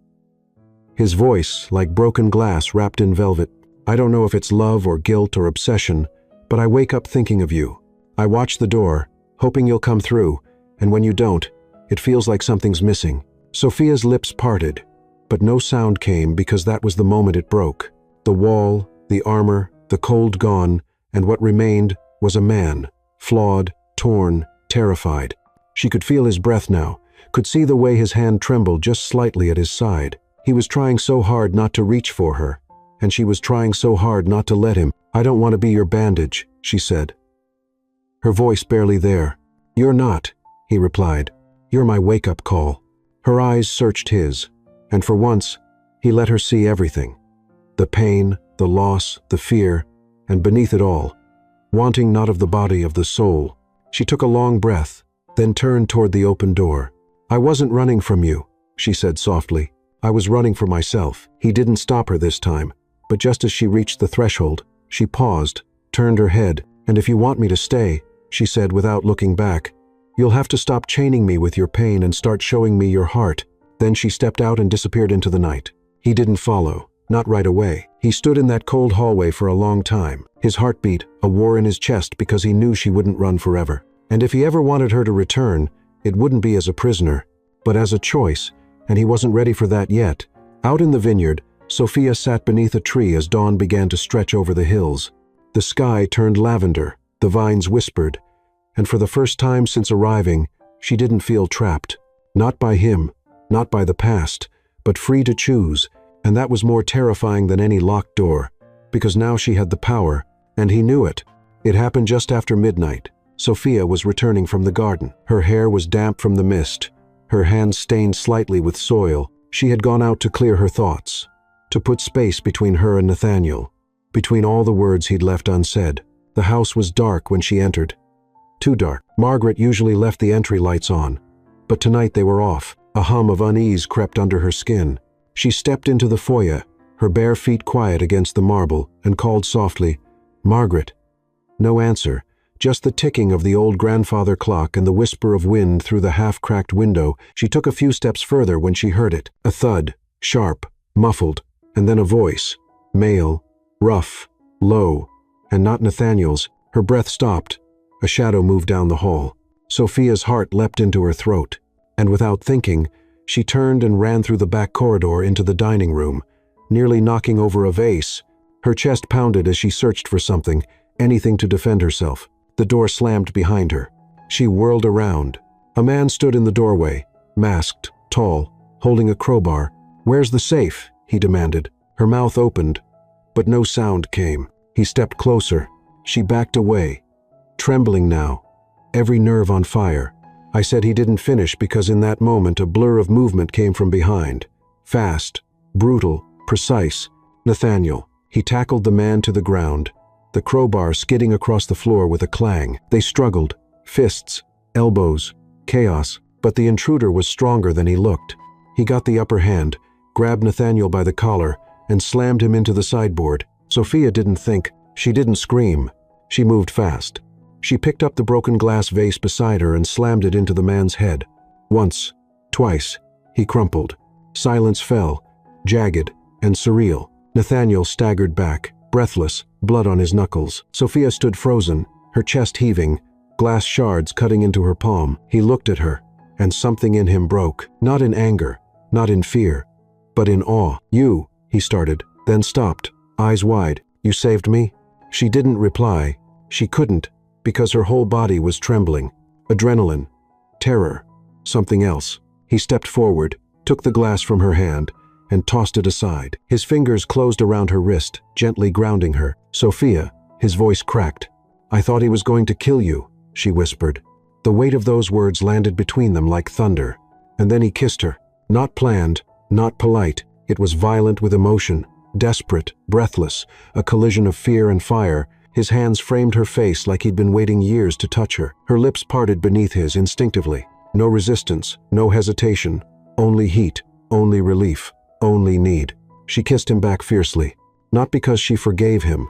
His voice, like broken glass wrapped in velvet. "I don't know if it's love or guilt or obsession, but I wake up thinking of you. I watch the door, hoping you'll come through, and when you don't, it feels like something's missing." Sophia's lips parted, but no sound came because that was the moment it broke. The wall, the armor, the cold gone, and what remained was a man, flawed, torn, terrified. She could feel his breath now, could see the way his hand trembled just slightly at his side. He was trying so hard not to reach for her, and she was trying so hard not to let him. "I don't want to be your bandage," she said, her voice barely there. "You're not," he replied. "You're my wake-up call." Her eyes searched his, and for once, he let her see everything. The pain, the loss, the fear, and beneath it all, wanting not of the body of the soul. She took a long breath, then turned toward the open door. "I wasn't running from you," she said softly. "I was running for myself." He didn't stop her this time, but just as she reached the threshold, she paused, turned her head. "And if you want me to stay," she said without looking back, "you'll have to stop chaining me with your pain and start showing me your heart." Then she stepped out and disappeared into the night. He didn't follow, not right away. He stood in that cold hallway for a long time, his heartbeat a war in his chest because he knew she wouldn't run forever. And if he ever wanted her to return, it wouldn't be as a prisoner, but as a choice, and he wasn't ready for that yet. Out in the vineyard, Sophia sat beneath a tree as dawn began to stretch over the hills. The sky turned lavender, the vines whispered, and for the first time since arriving, she didn't feel trapped. Not by him, not by the past, but free to choose, and that was more terrifying than any locked door, because now she had the power, and he knew it. It happened just after midnight. Sophia was returning from the garden. Her hair was damp from the mist, her hands stained slightly with soil. She had gone out to clear her thoughts, to put space between her and Nathaniel, between all the words he'd left unsaid. The house was dark when she entered. Too dark. Margaret usually left the entry lights on, but tonight they were off. A hum of unease crept under her skin. She stepped into the foyer, her bare feet quiet against the marble, and called softly, "Margaret." No answer, just the ticking of the old grandfather clock and the whisper of wind through the half-cracked window. She took a few steps further when she heard it. A thud, sharp, muffled, and then a voice. Male, rough, low, and not Nathaniel's. Her breath stopped. A shadow moved down the hall. Sophia's heart leapt into her throat, and without thinking, She turned and ran through the back corridor into the dining room, nearly knocking over a vase. Her chest pounded as she searched for something, anything to defend herself. The door slammed behind her. She whirled around. A man stood in the doorway, masked, tall, holding a crowbar. "Where's the safe?" he demanded. Her mouth opened, but no sound came. He stepped closer. She backed away, trembling now, every nerve on fire. I said he didn't finish because in that moment a blur of movement came from behind. Fast, brutal, precise. Nathaniel. He tackled the man to the ground, the crowbar skidding across the floor with a clang. They struggled, fists, elbows, chaos, but the intruder was stronger than he looked. He got the upper hand, grabbed Nathaniel by the collar, and slammed him into the sideboard. Sophia didn't think. She didn't scream. She moved fast. She picked up the broken glass vase beside her and slammed it into the man's head. Once, twice. He crumpled. Silence fell, jagged and surreal. Nathaniel staggered back, breathless, blood on his knuckles. Sophia stood frozen, her chest heaving, glass shards cutting into her palm. He looked at her, and something in him broke. Not in anger, not in fear, but in awe. "You," he started, then stopped, eyes wide. "You saved me?" She didn't reply. She couldn't, because her whole body was trembling. Adrenaline, terror, something else. He stepped forward, took the glass from her hand, and tossed it aside. His fingers closed around her wrist, gently grounding her. "Sophia," his voice cracked. "I thought he was going to kill you," she whispered. The weight of those words landed between them like thunder. And then he kissed her. Not planned, not polite. It was violent with emotion, desperate, breathless, a collision of fear and fire. His hands framed her face like he'd been waiting years to touch her. Her lips parted beneath his instinctively. No resistance, no hesitation, only heat, only relief, only need. She kissed him back fiercely, not because she forgave him,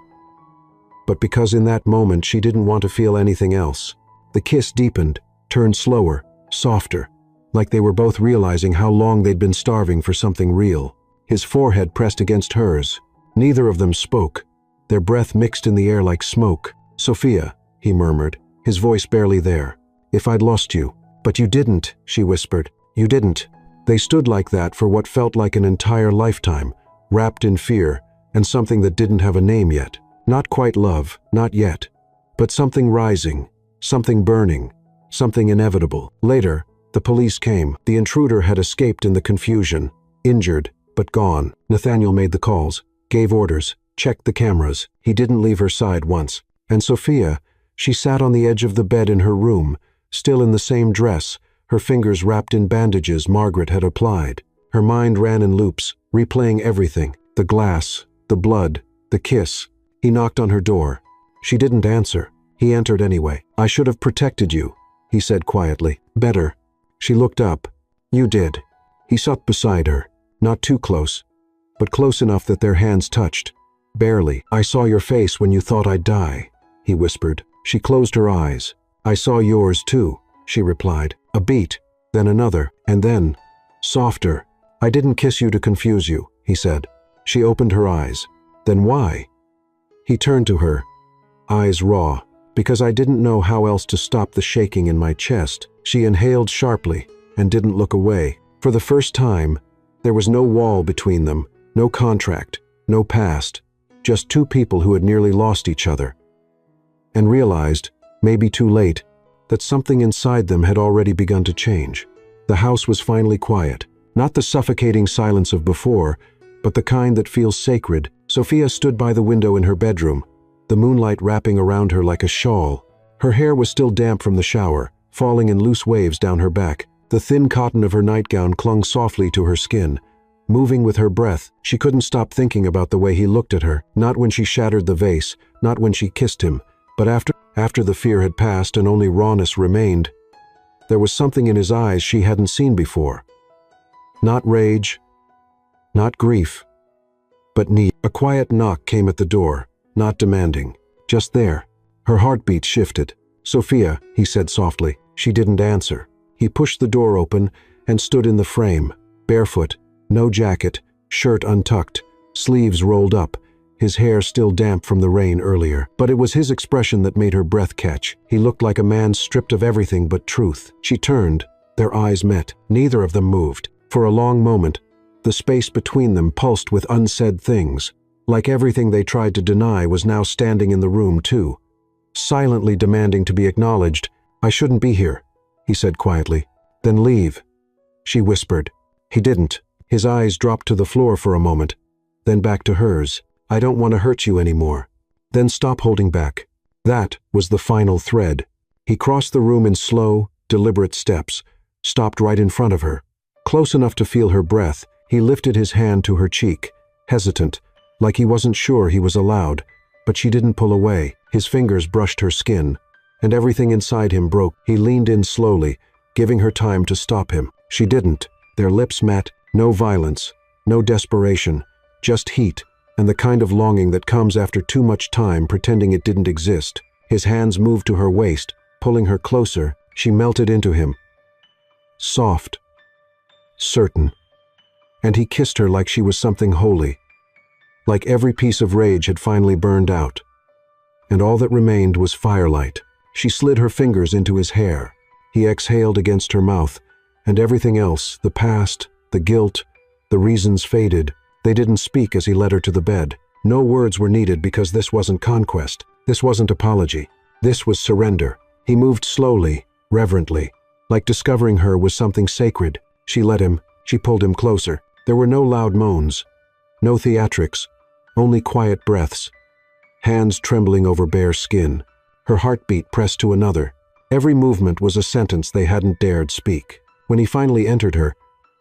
but because in that moment she didn't want to feel anything else. The kiss deepened, turned slower, softer, like they were both realizing how long they'd been starving for something real. His forehead pressed against hers. Neither of them spoke. Their breath mixed in the air like smoke. "Sophia," he murmured, his voice barely there. "If I'd lost you." "But you didn't," she whispered. "You didn't." They stood like that for what felt like an entire lifetime, wrapped in fear, and something that didn't have a name yet. Not quite love, not yet, but something rising, something burning, something inevitable. Later, the police came. The intruder had escaped in the confusion, injured, but gone. Nathaniel made the calls, gave orders, checked the cameras. He didn't leave her side once. And Sophia, she sat on the edge of the bed in her room, still in the same dress, her fingers wrapped in bandages Margaret had applied. Her mind ran in loops, replaying everything. The glass, the blood, the kiss. He knocked on her door. She didn't answer. He entered anyway. "I should have protected you," he said quietly. "Better." She looked up. "You did." He sat beside her, not too close, but close enough that their hands touched. Barely. "I saw your face when you thought I'd die," he whispered. She closed her eyes. "I saw yours too," she replied. A beat, then another, and then, softer. "I didn't kiss you to confuse you," he said. She opened her eyes. "Then why?" He turned to her, eyes raw. "Because I didn't know how else to stop the shaking in my chest." She inhaled sharply and didn't look away. For the first time, there was no wall between them, no contract, no past, just two people who had nearly lost each other, and realized, maybe too late, that something inside them had already begun to change. The house was finally quiet, not the suffocating silence of before, but the kind that feels sacred. Sophia stood by the window in her bedroom, the moonlight wrapping around her like a shawl. Her hair was still damp from the shower, falling in loose waves down her back. The thin cotton of her nightgown clung softly to her skin. Moving with her breath, she couldn't stop thinking about the way he looked at her, not when she shattered the vase, not when she kissed him, but after the fear had passed and only rawness remained. There was something in his eyes she hadn't seen before. Not rage, not grief, but need. A quiet knock came at the door, not demanding, just there. Her heartbeat shifted. "Sophia," he said softly. She didn't answer. He pushed the door open and stood in the frame, barefoot, no jacket, shirt untucked, sleeves rolled up, his hair still damp from the rain earlier. But it was his expression that made her breath catch. He looked like a man stripped of everything but truth. She turned. Their eyes met. Neither of them moved. For a long moment, the space between them pulsed with unsaid things, like everything they tried to deny was now standing in the room too, silently demanding to be acknowledged. "I shouldn't be here," he said quietly. "Then leave," she whispered. He didn't. His eyes dropped to the floor for a moment, then back to hers. "I don't want to hurt you anymore." Then stop holding back. That was the final thread. He crossed the room in slow, deliberate steps, stopped right in front of her. Close enough to feel her breath, he lifted his hand to her cheek, hesitant, like he wasn't sure he was allowed, but she didn't pull away. His fingers brushed her skin, and everything inside him broke. He leaned in slowly, giving her time to stop him. She didn't. Their lips met, no violence, no desperation, just heat, and the kind of longing that comes after too much time pretending it didn't exist. His hands moved to her waist, pulling her closer. She melted into him. Soft, certain. And he kissed her like she was something holy, like every piece of rage had finally burned out, and all that remained was firelight. She slid her fingers into his hair. He exhaled against her mouth, and everything else, the past, the guilt, the reasons faded. They didn't speak as he led her to the bed. No words were needed because this wasn't conquest. This wasn't apology. This was surrender. He moved slowly, reverently, like discovering her was something sacred. She let him. She pulled him closer. There were no loud moans, no theatrics, only quiet breaths, hands trembling over bare skin, her heartbeat pressed to another. Every movement was a sentence they hadn't dared speak. When he finally entered her,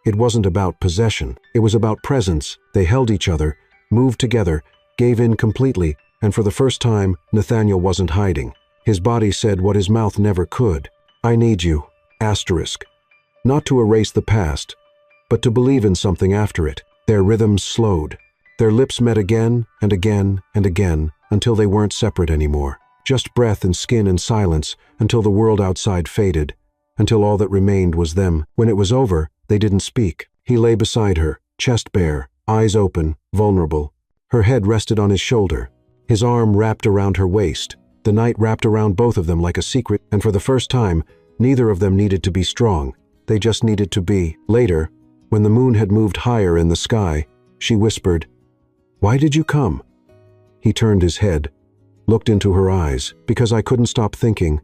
it wasn't about possession. It was about presence. They held each other, moved together, gave in completely, and for the first time, Nathaniel wasn't hiding. His body said what his mouth never could. "I need you." Asterisk. Not to erase the past, but to believe in something after it. Their rhythms slowed. Their lips met again and again and again until they weren't separate anymore. Just breath and skin and silence until the world outside faded, until all that remained was them. When it was over, they didn't speak. He lay beside her, chest bare, eyes open, vulnerable. Her head rested on his shoulder. His arm wrapped around her waist. The night wrapped around both of them like a secret, and for the first time, neither of them needed to be strong. They just needed to be. Later, when the moon had moved higher in the sky, she whispered, "Why did you come?" He turned his head, looked into her eyes. "Because I couldn't stop thinking,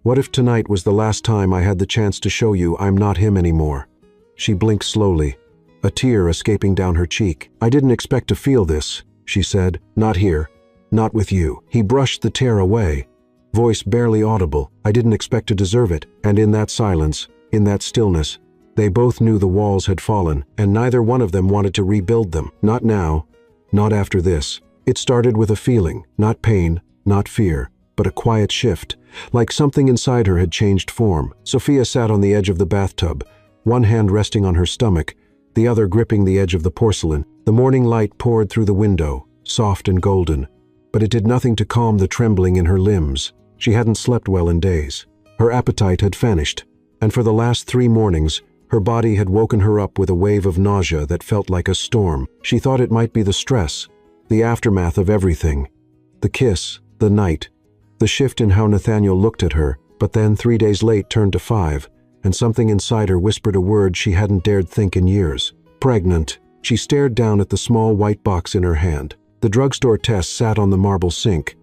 what if tonight was the last time I had the chance to show you I'm not him anymore?" She blinked slowly, a tear escaping down her cheek. "I didn't expect to feel this," she said. "Not here. Not with you." He brushed the tear away, voice barely audible. "I didn't expect to deserve it." And in that silence, in that stillness, they both knew the walls had fallen, and neither one of them wanted to rebuild them. Not now, not after this. It started with a feeling, not pain, not fear, but a quiet shift, like something inside her had changed form. Sophia sat on the edge of the bathtub, one hand resting on her stomach, the other gripping the edge of the porcelain. The morning light poured through the window, soft and golden, but it did nothing to calm the trembling in her limbs. She hadn't slept well in days. Her appetite had vanished, and for the last 3 mornings, her body had woken her up with a wave of nausea that felt like a storm. She thought it might be the stress, the aftermath of everything, the kiss, the night, the shift in how Nathaniel looked at her, but then 3 days late turned to 5, and something inside her whispered a word she hadn't dared think in years. Pregnant. She stared down at the small white box in her hand. The drugstore test sat on the marble sink,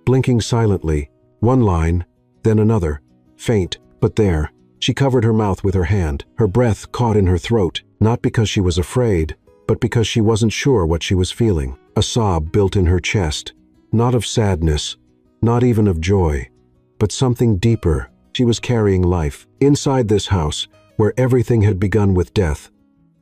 blinking silently, one line, then another, faint, but there. She covered her mouth with her hand, her breath caught in her throat, not because she was afraid, but because she wasn't sure what she was feeling. A sob built in her chest, not of sadness, not even of joy, but something deeper. She was carrying life. Inside this house, where everything had begun with death,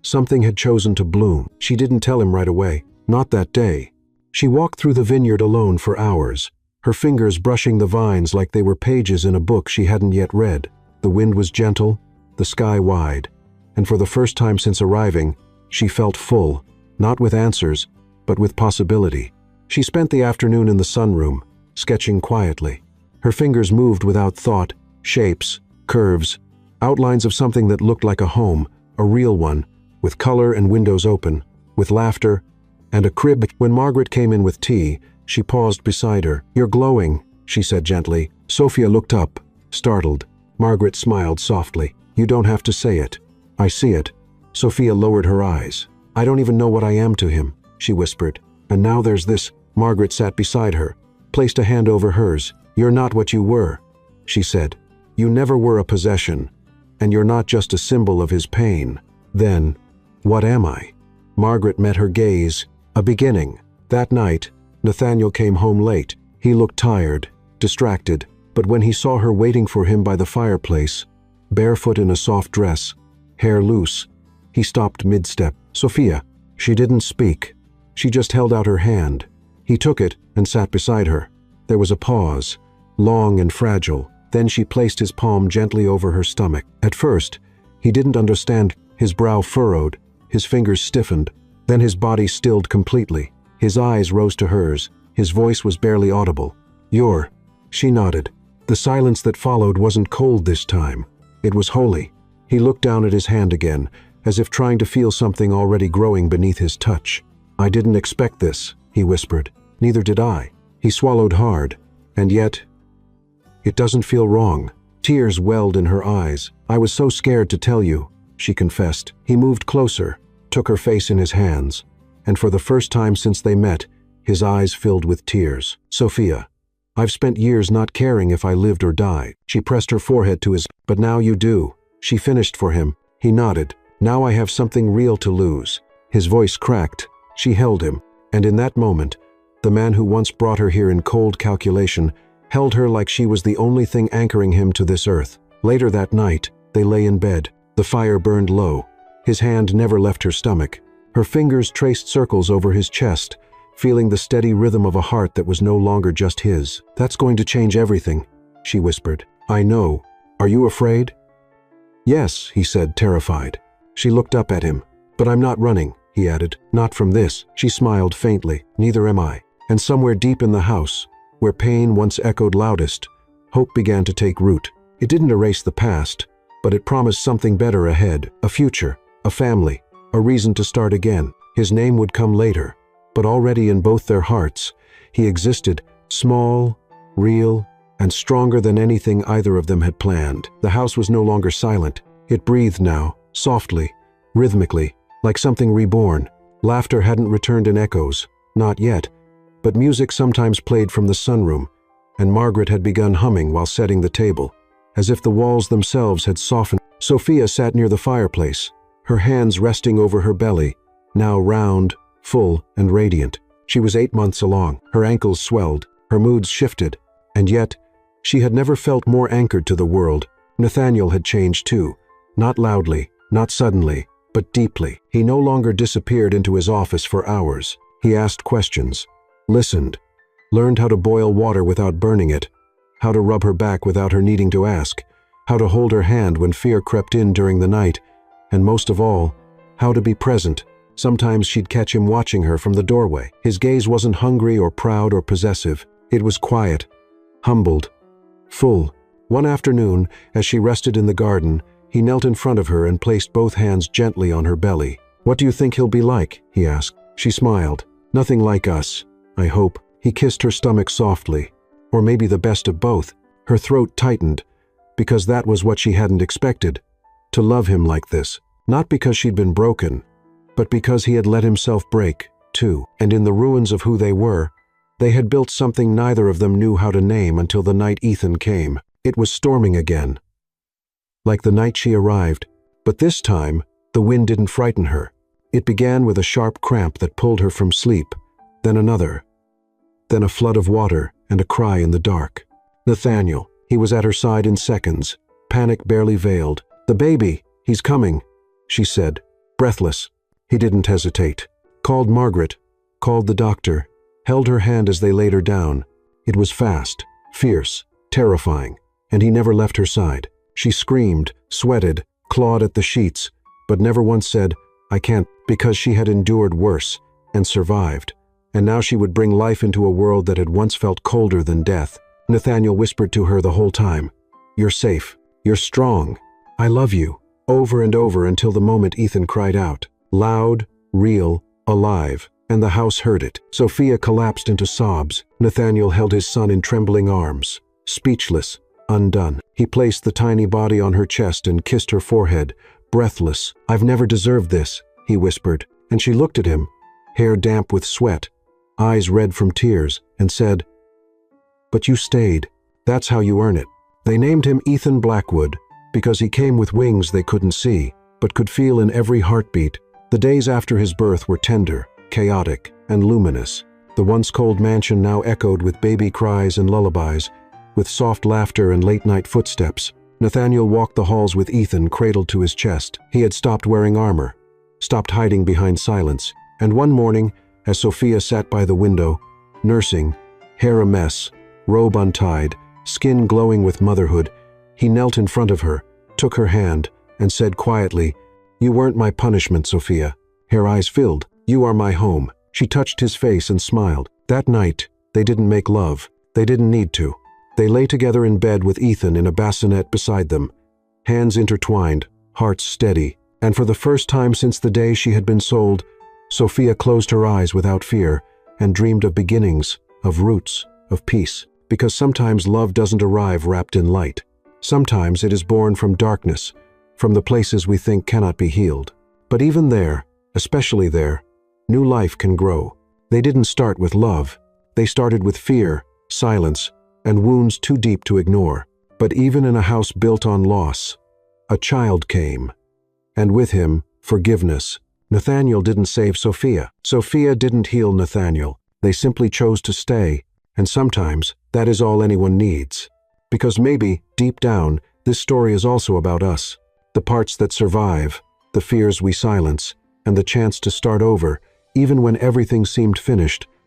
something had chosen to bloom. She didn't tell him right away, not that day. She walked through the vineyard alone for hours, her fingers brushing the vines like they were pages in a book she hadn't yet read. The wind was gentle, the sky wide, and for the first time since arriving, she felt full, not with answers, but with possibility. She spent the afternoon in the sunroom, sketching quietly. Her fingers moved without thought, shapes, curves, outlines of something that looked like a home, a real one, with color and windows open, with laughter, and a crib. When Margaret came in with tea, she paused beside her. "You're glowing," she said gently. Sophia looked up, startled. Margaret smiled softly. "You don't have to say it. I see it." Sophia lowered her eyes. "I don't even know what I am to him," she whispered. "And now there's this." Margaret sat beside her, placed a hand over hers. "You're not what you were," she said. "You never were a possession, and you're not just a symbol of his pain." "Then, what am I?" Margaret met her gaze. "A beginning." That night, Nathaniel came home late. He looked tired, distracted, but when he saw her waiting for him by the fireplace, barefoot in a soft dress, hair loose, he stopped mid-step. "Sophia." She didn't speak. She just held out her hand. He took it and sat beside her. There was a pause, long and fragile. Then she placed his palm gently over her stomach. At first, he didn't understand. His brow furrowed, his fingers stiffened. Then his body stilled completely. His eyes rose to hers. His voice was barely audible. "You're..." She nodded. The silence that followed wasn't cold this time. It was holy. He looked down at his hand again, as if trying to feel something already growing beneath his touch. "I didn't expect this," he whispered. "Neither did I." He swallowed hard. "And yet, it doesn't feel wrong." Tears welled in her eyes. "I was so scared to tell you," she confessed. He moved closer, took her face in his hands, and for the first time since they met, his eyes filled with tears. "Sophia, I've spent years not caring if I lived or died." She pressed her forehead to his. "But now you do." She finished for him. He nodded. "Now I have something real to lose." His voice cracked. She held him, and in that moment, the man who once brought her here in cold calculation held her like she was the only thing anchoring him to this earth. Later that night, they lay in bed. The fire burned low. His hand never left her stomach. Her fingers traced circles over his chest, feeling the steady rhythm of a heart that was no longer just his. "That's going to change everything," she whispered. "I know. Are you afraid?" "Yes," he said, terrified. She looked up at him. "But I'm not running," he added. "Not from this." She smiled faintly. "Neither am I." And somewhere deep in the house, where pain once echoed loudest, hope began to take root. It didn't erase the past, but it promised something better ahead. A future, a family, a reason to start again. His name would come later, but already in both their hearts, he existed, small, real, and stronger than anything either of them had planned. The house was no longer silent. It breathed now, softly, rhythmically, like something reborn. Laughter hadn't returned in echoes, not yet, but music sometimes played from the sunroom, and Margaret had begun humming while setting the table, as if the walls themselves had softened. Sophia sat near the fireplace, her hands resting over her belly, now round, full, and radiant. She was 8 months along. Her ankles swelled, her moods shifted, and yet, she had never felt more anchored to the world. Nathaniel had changed too, not loudly, not suddenly, but deeply. He no longer disappeared into his office for hours. He asked questions, listened, learned how to boil water without burning it, how to rub her back without her needing to ask, how to hold her hand when fear crept in during the night, and most of all, how to be present. Sometimes she'd catch him watching her from the doorway. His gaze wasn't hungry or proud or possessive. It was quiet, humbled, full. One afternoon, as she rested in the garden, he knelt in front of her and placed both hands gently on her belly. "What do you think he'll be like?" he asked. She smiled. "Nothing like us, I hope." He kissed her stomach softly, or maybe the best of both. Her throat tightened, because that was what she hadn't expected, to love him like this. Not because she'd been broken, but because he had let himself break, too. And in the ruins of who they were, they had built something neither of them knew how to name until the night Ethan came. It was storming again, like the night she arrived, but this time, the wind didn't frighten her. It began with a sharp cramp that pulled her from sleep, then another, then a flood of water and a cry in the dark. Nathaniel. He was at her side in seconds, panic barely veiled. "The baby, he's coming," she said, breathless. He didn't hesitate. Called Margaret, called the doctor, held her hand as they laid her down. It was fast, fierce, terrifying, and he never left her side. She screamed, sweated, clawed at the sheets, but never once said, "I can't," because she had endured worse and survived. And now she would bring life into a world that had once felt colder than death. Nathaniel whispered to her the whole time, "You're safe. You're strong. I love you," over and over until the moment Ethan cried out. Loud, real, alive, and the house heard it. Sophia collapsed into sobs. Nathaniel held his son in trembling arms, speechless, undone. He placed the tiny body on her chest and kissed her forehead, breathless. "I've never deserved this," he whispered, and she looked at him, hair damp with sweat, eyes red from tears, and said, "But you stayed. That's how you earn it." They named him Ethan Blackwood because he came with wings they couldn't see, but could feel in every heartbeat. The days after his birth were tender, chaotic, and luminous. The once cold mansion now echoed with baby cries and lullabies, with soft laughter and late-night footsteps. Nathaniel walked the halls with Ethan cradled to his chest. He had stopped wearing armor, stopped hiding behind silence, and one morning, as Sophia sat by the window, nursing, hair a mess, robe untied, skin glowing with motherhood, he knelt in front of her, took her hand, and said quietly, "You weren't my punishment, Sophia." Her eyes filled. "You are my home." She touched his face and smiled. That night, they didn't make love. They didn't need to. They lay together in bed with Ethan in a bassinet beside them, hands intertwined, hearts steady. And for the first time since the day she had been sold, Sophia closed her eyes without fear and dreamed of beginnings, of roots, of peace. Because sometimes love doesn't arrive wrapped in light. Sometimes it is born from darkness, from the places we think cannot be healed. But even there, especially there, new life can grow. They didn't start with love. They started with fear, silence, and wounds too deep to ignore. But even in a house built on loss, a child came. And with him, forgiveness. Nathaniel didn't save Sophia. Sophia didn't heal Nathaniel. They simply chose to stay. And sometimes, that is all anyone needs. Because maybe, deep down, this story is also about us. The parts that survive, the fears we silence, and the chance to start over, even when everything seemed finished,